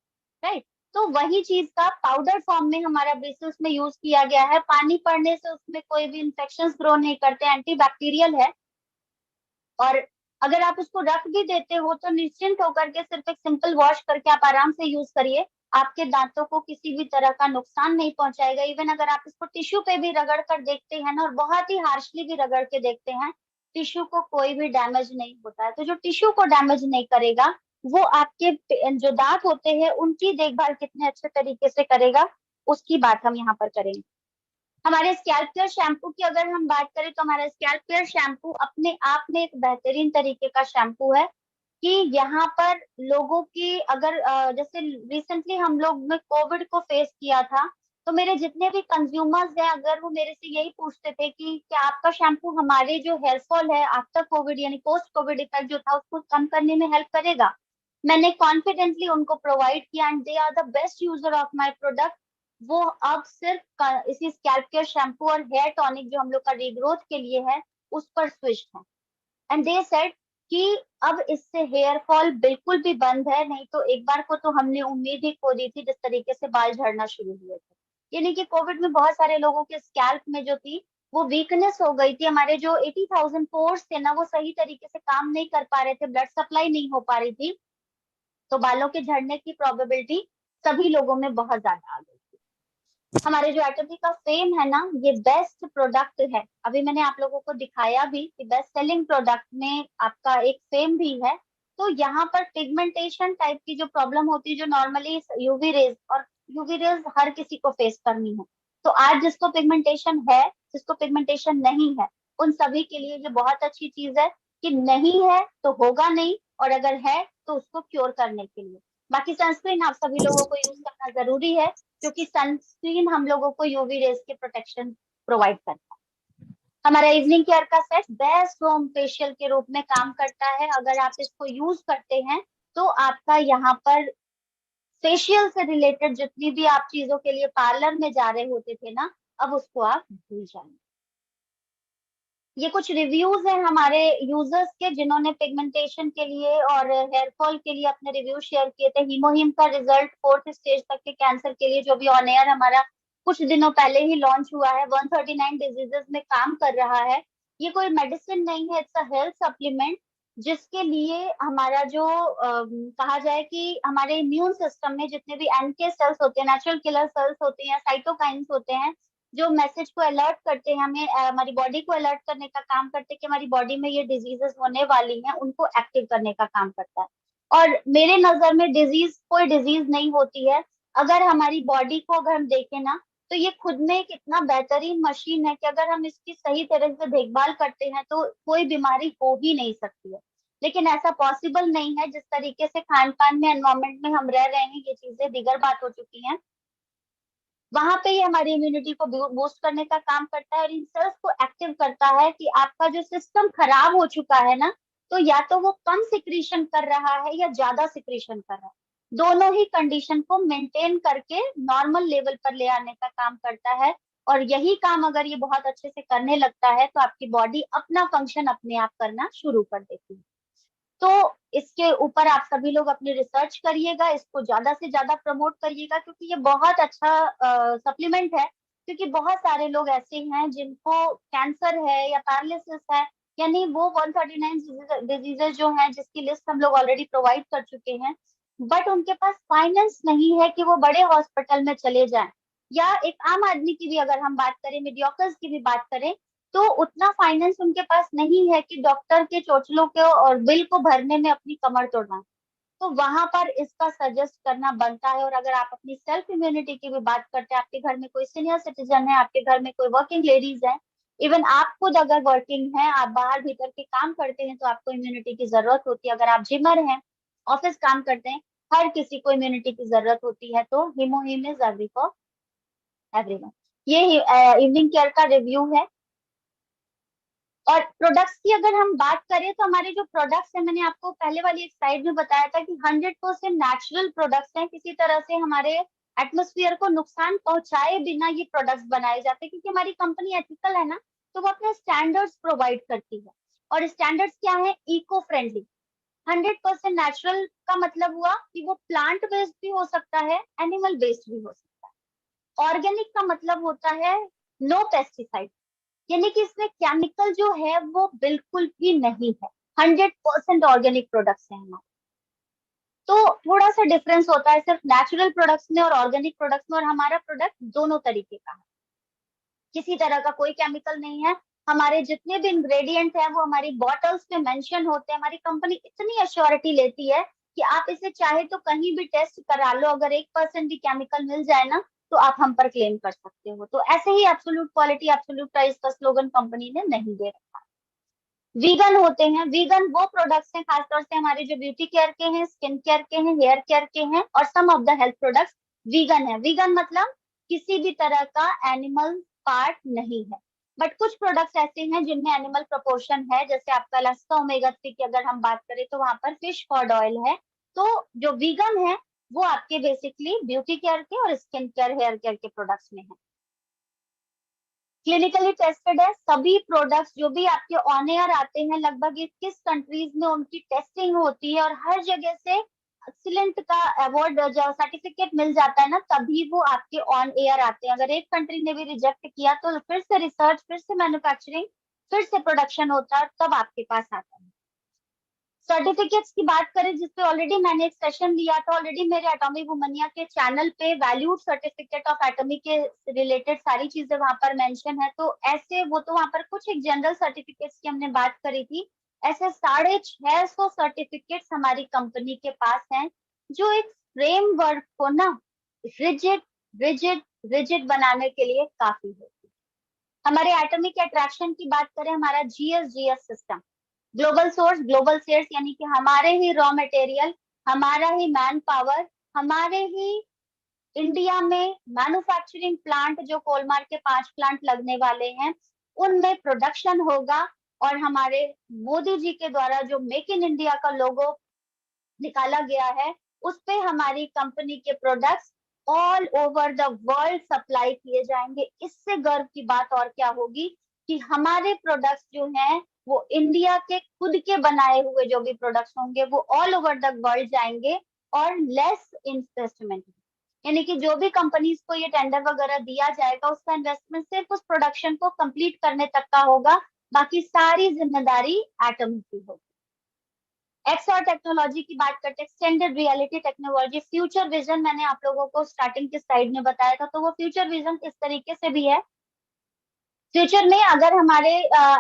राइट। तो वही चीज का पाउडर फॉर्म में हमारा ब्रिसल्स में यूज किया गया है। पानी पड़ने से उसमें कोई भी इंफेक्शन ग्रो नहीं करते, एंटीबैक्टीरियल है। और अगर आप उसको रख भी देते हो तो निश्चिंत होकर के सिर्फ एक सिंपल वॉश करके आप आराम से यूज करिए, आपके दांतों को किसी भी तरह का नुकसान नहीं पहुंचाएगा। इवन अगर आप इसको टिश्यू पे भी रगड़ कर देखते हैं ना, और बहुत ही हार्शली भी रगड़ के देखते हैं, टिश्यू को कोई भी डैमेज नहीं होता है। तो जो टिश्यू को डैमेज नहीं करेगा वो आपके जो दांत होते हैं उनकी देखभाल कितने अच्छे तरीके से करेगा, उसकी बात हम यहाँ पर करेंगे। हमारे स्कैल्प केयर शैम्पू की अगर हम बात करें तो हमारा स्कैल्प केयर शैम्पू अपने आप में एक बेहतरीन तरीके का शैम्पू है कि यहाँ पर लोगों की अगर जैसे रिसेंटली हम लोग ने कोविड को फेस किया था, तो मेरे जितने भी कंज्यूमर्स हैं अगर वो मेरे से यही पूछते थे कि क्या आपका शैम्पू हमारे जो हेयर फॉल है आफ्टर कोविड यानी पोस्ट कोविड इफेक्ट जो था उसको कम करने में हेल्प करेगा। मैंने कॉन्फिडेंटली उनको प्रोवाइड किया and they are the best user of my product. वो अब सिर्फ इसी स्कैल्प केयर शैम्पू और हेयर टॉनिक जो हम लोग का रीग्रोथ के लिए है उस पर स्विच है। एंड दे सेड कि अब इससे हेयर फॉल बिल्कुल भी बंद है, नहीं तो एक बार को तो हमने उम्मीद ही खो दी थी जिस तरीके से बाल झड़ना शुरू हुए थे। यानी कि कोविड में बहुत सारे लोगों के स्कैल्प में जो थी वो वीकनेस हो गई थी। हमारे जो 80,000 पोर्स थे ना वो सही तरीके से काम नहीं कर पा रहे थे, ब्लड सप्लाई नहीं हो पा रही थी, तो बालों के झड़ने की प्रोबेबिलिटी सभी लोगों में बहुत ज्यादा आ गई। हमारे जो एटॉमी का फेम है ना, ये बेस्ट प्रोडक्ट है। अभी मैंने आप लोगों को दिखाया भी कि बेस्ट सेलिंग प्रोडक्ट में आपका एक फेम भी है। तो यहाँ पर पिगमेंटेशन टाइप की जो प्रॉब्लम होती है जो नॉर्मली यूवी रेज, और यूवी रेज हर किसी को फेस करनी है, तो आज जिसको पिगमेंटेशन है जिसको पिगमेंटेशन नहीं है उन सभी के लिए ये बहुत अच्छी चीज है कि नहीं है तो होगा नहीं, और अगर है तो उसको क्योर करने के लिए। बाकी सनस्क्रीन आप सभी लोगों को यूज करना जरूरी है क्योंकि सनस्क्रीन हम लोगों को यूवी रेज के प्रोटेक्शन प्रोवाइड करता है। हमारा इवनिंग केयर का सेट बेस्ट होम फेशियल के रूप में काम करता है। अगर आप इसको यूज करते हैं तो आपका यहाँ पर फेशियल से रिलेटेड जितनी भी आप चीजों के लिए पार्लर में जा रहे होते थे ना, अब उसको आप भूल जाएंगे। ये कुछ रिव्यूज हैं हमारे यूजर्स के जिन्होंने पिगमेंटेशन के लिए और हेयर फॉल के लिए अपने रिव्यू शेयर किए थे। हीमोहिम का रिजल्ट 4th स्टेज तक के कैंसर के लिए जो भी ऑन एयर हमारा कुछ दिनों पहले ही लॉन्च हुआ है, 139 डिजीजेस में काम कर रहा है। ये कोई मेडिसिन नहीं है, इट्स अ हेल्थ सप्लीमेंट जिसके लिए हमारा जो कहा जाए कि हमारे इम्यून सिस्टम में जितने भी एनके सेल्स होते हैं, नेचुरल किलर सेल्स होते हैं, साइटोकाइंस होते हैं, जो मैसेज को अलर्ट करते हैं हमें, हमारी बॉडी को अलर्ट करने का काम करते हैं कि हमारी बॉडी में ये डिजीजेस होने वाली हैं, उनको एक्टिव करने का काम करता है। और मेरे नजर में डिजीज कोई डिजीज नहीं होती है। अगर हमारी बॉडी को अगर हम देखें ना तो ये खुद में एक इतना बेहतरीन मशीन है कि अगर हम इसकी सही तरह से देखभाल करते हैं तो कोई बीमारी हो ही नहीं सकती है। लेकिन ऐसा पॉसिबल नहीं है, जिस तरीके से खान पान में एनवायरमेंट में हम रह रहे हैं ये चीजें दिगर बात हो चुकी हैं, वहां पे ये हमारी इम्यूनिटी को बूस्ट करने का काम करता है और इन सेल्स को एक्टिव करता है कि आपका जो सिस्टम खराब हो चुका है ना, तो या तो वो कम सिक्रीशन कर रहा है या ज्यादा सिक्रीशन कर रहा है, दोनों ही कंडीशन को मेंटेन करके नॉर्मल लेवल पर ले आने का काम करता है। और यही काम अगर ये बहुत अच्छे से करने लगता है तो आपकी बॉडी अपना फंक्शन अपने आप करना शुरू कर देती है। तो इसके ऊपर आप सभी लोग अपनी रिसर्च करिएगा, इसको ज्यादा से ज्यादा प्रमोट करिएगा, क्योंकि ये बहुत अच्छा सप्लीमेंट है। क्योंकि बहुत सारे लोग ऐसे हैं जिनको कैंसर है या पैरालिसिस है, यानी वो 139 डिजीजेज जो हैं जिसकी लिस्ट हम लोग ऑलरेडी प्रोवाइड कर चुके हैं, बट उनके पास फाइनेंस नहीं है कि वो बड़े हॉस्पिटल में चले जाएं। या एक आम आदमी की भी अगर हम बात करें, मीडियोकर्स की भी बात करें, तो उतना फाइनेंस उनके पास नहीं है कि डॉक्टर के चोचलों के और बिल को भरने में अपनी कमर तोड़ना। तो वहां पर इसका सजेस्ट करना बनता है। और अगर आप अपनी सेल्फ इम्यूनिटी की भी बात करते हैं, आपके घर में कोई सीनियर सिटीजन है, आपके घर में कोई वर्किंग लेडीज है, इवन आप खुद अगर वर्किंग हैं, आप बाहर भीतर के काम करते हैं, तो आपको इम्यूनिटी की जरूरत होती है। अगर आप जिमर हैं, ऑफिस काम करते हैं, हर किसी को इम्यूनिटी की जरूरत होती है। तो हिमोहिम इज एवरी फॉर एवरीवन। ये इवनिंग केयर का रिव्यू है। और प्रोडक्ट्स की अगर हम बात करें, तो हमारे जो प्रोडक्ट्स हैं, मैंने आपको पहले वाली एक स्लाइड में बताया था कि 100% नेचुरल प्रोडक्ट्स हैं। किसी तरह से हमारे एटमोस्फियर को नुकसान पहुंचाए बिना ये प्रोडक्ट्स बनाए जाते हैं, क्योंकि हमारी कंपनी एथिकल है ना, तो वो अपने स्टैंडर्ड्स प्रोवाइड करती है। और स्टैंडर्ड्स क्या है? Eco friendly. 100% नेचुरल का मतलब हुआ कि वो प्लांट बेस्ड भी हो सकता है, एनिमल बेस्ड भी हो सकता है। ऑर्गेनिक का मतलब होता है नो पेस्टिसाइड, यानी कि इसमें केमिकल जो है वो बिल्कुल भी नहीं है। 100% ऑर्गेनिक प्रोडक्ट्स हैं हमारे। तो थोड़ा सा डिफरेंस होता है सिर्फ नेचुरल प्रोडक्ट्स में और ऑर्गेनिक प्रोडक्ट्स में, और हमारा प्रोडक्ट दोनों तरीके का है। किसी तरह का कोई केमिकल नहीं है। हमारे जितने भी इंग्रेडिएंट हैं वो हमारी बॉटल्स पे मेंशन होते हैं। हमारी कंपनी इतनी अश्योरिटी लेती है कि आप इसे चाहे तो कहीं भी टेस्ट करा लो, अगर 1% भी केमिकल मिल जाए ना, तो आप हम पर क्लेम कर सकते हो। तो ऐसे ही एब्सोल्यूट क्वालिटी एब्सोल्यूट प्राइस का स्लोगन कंपनी ने नहीं दे रखा। वीगन होते हैं। वीगन वो प्रोडक्ट्स हैं, खासतौर से हमारे जो ब्यूटी केयर के हैं, स्किन केयर के हैं, हेयर केयर के हैं, और some of the health products vegan है। वीगन मतलब किसी भी तरह का एनिमल पार्ट नहीं है। बट कुछ प्रोडक्ट्स ऐसे हैं जिनमें एनिमल प्रोपोर्शन है, जैसे आपका लस्का ओमेगा 3 की अगर हम बात करें, तो वहां पर फिश कॉड ऑयल है। तो जो वीगन है वो आपके बेसिकली ब्यूटी केयर के और स्किन केयर, हेयर केयर के प्रोडक्ट्स में है। क्लिनिकली टेस्टेड है। सभी प्रोडक्ट्स जो भी आपके ऑन एयर आते हैं, लगभग 21 कंट्रीज में उनकी टेस्टिंग होती है, और हर जगह से एक्सीलेंट का अवार्ड जो सर्टिफिकेट मिल जाता है ना, तभी वो आपके ऑन एयर आते हैं। अगर एक कंट्री ने भी रिजेक्ट किया तो फिर से रिसर्च, फिर से मैन्युफैक्चरिंग, फिर से प्रोडक्शन होता है, तब आपके पास आता है। सर्टिफिकेट्स की बात करें, जिसपे ऑलरेडी मैंने एक सेशन लिया था, ऑलरेडी मेरे एटॉमिक वुमनिया के चैनल पे वैल्यूड सर्टिफिकेट ऑफ एटॉमिक के रिलेटेड सारी चीजें वहां पर मेंशन है। तो ऐसे वो तो वहां पर कुछ एक जनरल सर्टिफिकेट्स की हमने बात करी थी। ऐसे 650 सर्टिफिकेट्स हमारी कंपनी के पास हैं, जो एक फ्रेमवर्क को ना रिजिड रिजिड रिजिड बनाने के लिए काफी है। हमारे एटॉमिक अट्रैक्शन की बात करें, हमारा GS system, global source global shares, यानी कि हमारे ही रॉ मटेरियल, हमारा ही मैन पावर, हमारे ही इंडिया में मैन्युफैक्चरिंग प्लांट, जो कोलमार के 5 प्लांट लगने वाले हैं, उनमें प्रोडक्शन होगा। और हमारे मोदी जी के द्वारा जो मेक इन इंडिया का लोगो निकाला गया है, उस पे हमारी कंपनी के products all over the world supply किए जाएंगे। इससे गर्व की बात और क्या होगी कि हमारे प्रोडक्ट्स जो हैं वो इंडिया के खुद के बनाए हुए जो भी प्रोडक्ट्स होंगे वो ऑल ओवर द वर्ल्ड जाएंगे, और लेस इन्वेस्टमेंट। यानी कि जो भी कंपनीज को ये टेंडर वगैरह दिया जाएगा, उसका इन्वेस्टमेंट सिर्फ उस प्रोडक्शन को कंप्लीट करने तक का होगा, बाकी सारी जिम्मेदारी एटम की होगी। एक्सआर टेक्नोलॉजी की बात करते हैं, extended reality technology, future vision मैंने आप लोगों को स्टार्टिंग की स्लाइड में बताया था। तो वो फ्यूचर विजन इस तरीके से भी है, फ्यूचर में अगर हमारे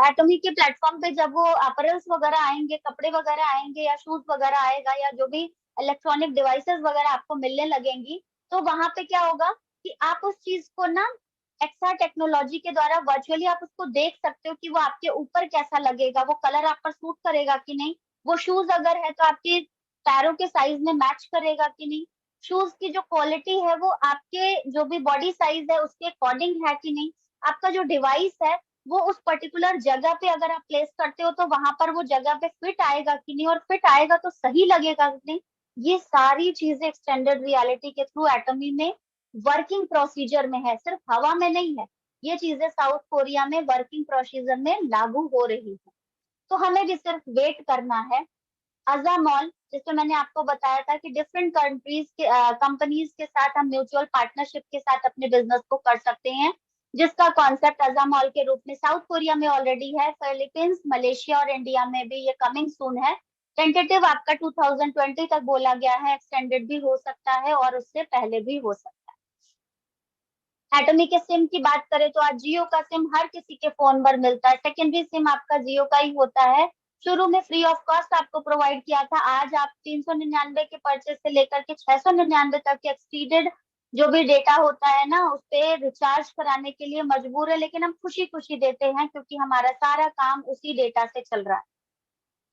एटॉमिक के प्लेटफॉर्म पे जब वो अपरेल्स वगैरह आएंगे, कपड़े वगैरह आएंगे, या शूज वगैरह आएगा, या जो भी इलेक्ट्रॉनिक डिवाइसेस वगैरह आपको मिलने लगेंगी, तो वहां पे क्या होगा कि आप उस चीज को ना एक्सआर टेक्नोलॉजी के द्वारा वर्चुअली आप उसको देख सकते हो कि वो आपके ऊपर कैसा लगेगा, वो कलर आप पर सूट करेगा कि नहीं, वो शूज अगर है तो आपके पैरों के साइज में मैच करेगा कि नहीं, शूज की जो क्वालिटी है वो आपके जो भी बॉडी साइज है उसके अकॉर्डिंग है कि नहीं, आपका जो डिवाइस है वो उस पर्टिकुलर जगह पे अगर आप प्लेस करते हो तो वहां पर वो जगह पे फिट आएगा कि नहीं, और फिट आएगा तो सही लगेगा कि नहीं। ये सारी चीजें एक्सटेंडेड रियलिटी के थ्रू एटॉमी में वर्किंग प्रोसीजर में है, सिर्फ हवा में नहीं है। ये चीजें साउथ कोरिया में वर्किंग प्रोसीजर में लागू हो रही है। तो हमें भी सिर्फ वेट करना है। अजामॉल, जिसमें मैंने आपको बताया था कि डिफरेंट कंट्रीज के कंपनीज के साथ हम म्यूचुअल पार्टनरशिप के साथ अपने बिजनेस को कर सकते हैं, जिसका कॉन्सेप्ट अजामॉल के रूप में साउथ कोरिया में ऑलरेडी है, फिलीपींस, मलेशिया और इंडिया में भी ये कमिंग सून है। टेंटेटिव आपका 2020 तक बोला गया है, एक्सटेंडेड भी हो सकता है और उससे पहले भी हो सकता है। एटॉमी के सिम की बात करें तो आज जियो का सिम हर किसी के फोन पर मिलता है। सेकेंडरी सिम आपका जियो का ही होता है। शुरू में फ्री ऑफ कॉस्ट आपको प्रोवाइड किया था, आज आप 399 के परचेज से लेकर के 699 तक के एक्सटीडेड जो भी डेटा होता है ना, उस पे रिचार्ज कराने के लिए मजबूर है, लेकिन हम खुशी खुशी देते हैं क्योंकि हमारा सारा काम उसी डेटा से चल रहा है।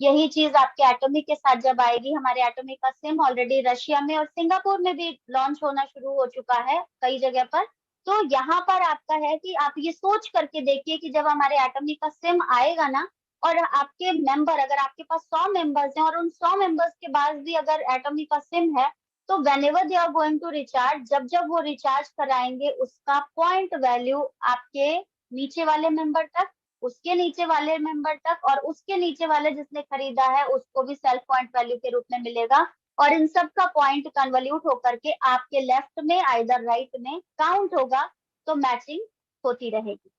यही चीज आपके एटॉमी के साथ जब आएगी, हमारे एटॉमी का सिम ऑलरेडी रशिया में और सिंगापुर में भी लॉन्च होना शुरू हो चुका है कई जगह पर। तो यहाँ पर आपका है कि आप ये सोच करके देखिए कि जब हमारे एटॉमी का सिम आएगा ना, और आपके मेंबर, अगर आपके पास 100 मेंबर्स हैं और उन 100 मेंबर्स के बाद भी अगर एटॉमी का सिम है, तो whenever they are going to recharge, जब जब वो रिचार्ज कराएंगे उसका पॉइंट वैल्यू आपके नीचे वाले मेंबर तक, उसके नीचे वाले मेंबर तक और उसके नीचे वाले जिसने खरीदा है उसको भी सेल्फ पॉइंट वैल्यू के रूप में मिलेगा। और इन सब का पॉइंट कन्वॉल्यूट होकर के आपके लेफ्ट में आइदर राइट में काउंट होगा, तो मैचिंग होती रहेगी।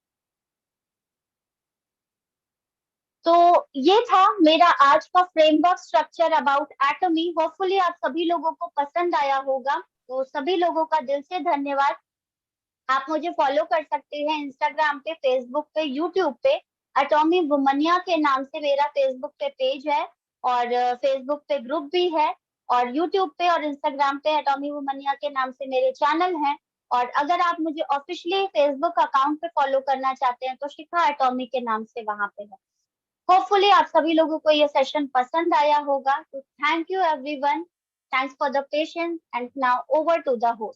तो ये था मेरा आज का फ्रेमवर्क स्ट्रक्चर अबाउट एटॉमी। होपफुली आप सभी लोगों को पसंद आया होगा। तो सभी लोगों का दिल से धन्यवाद। आप मुझे फॉलो कर सकते हैं इंस्टाग्राम पे, फेसबुक पे, यूट्यूब पे। एटॉमी वुमनिया के नाम से मेरा फेसबुक पे पेज है और फेसबुक पे ग्रुप भी है, और यूट्यूब पे और इंस्टाग्राम पे एटॉमी वुमनिया के नाम से मेरे चैनल हैं। और अगर आप मुझे ऑफिशियली फेसबुक अकाउंट पे फॉलो करना चाहते हैं तो शिखा एटॉमी के नाम से वहां पे है। होपफुली आप सभी लोगों को ये सेशन पसंद आया होगा। तो thank you everyone, thanks for the patience and now over to the host.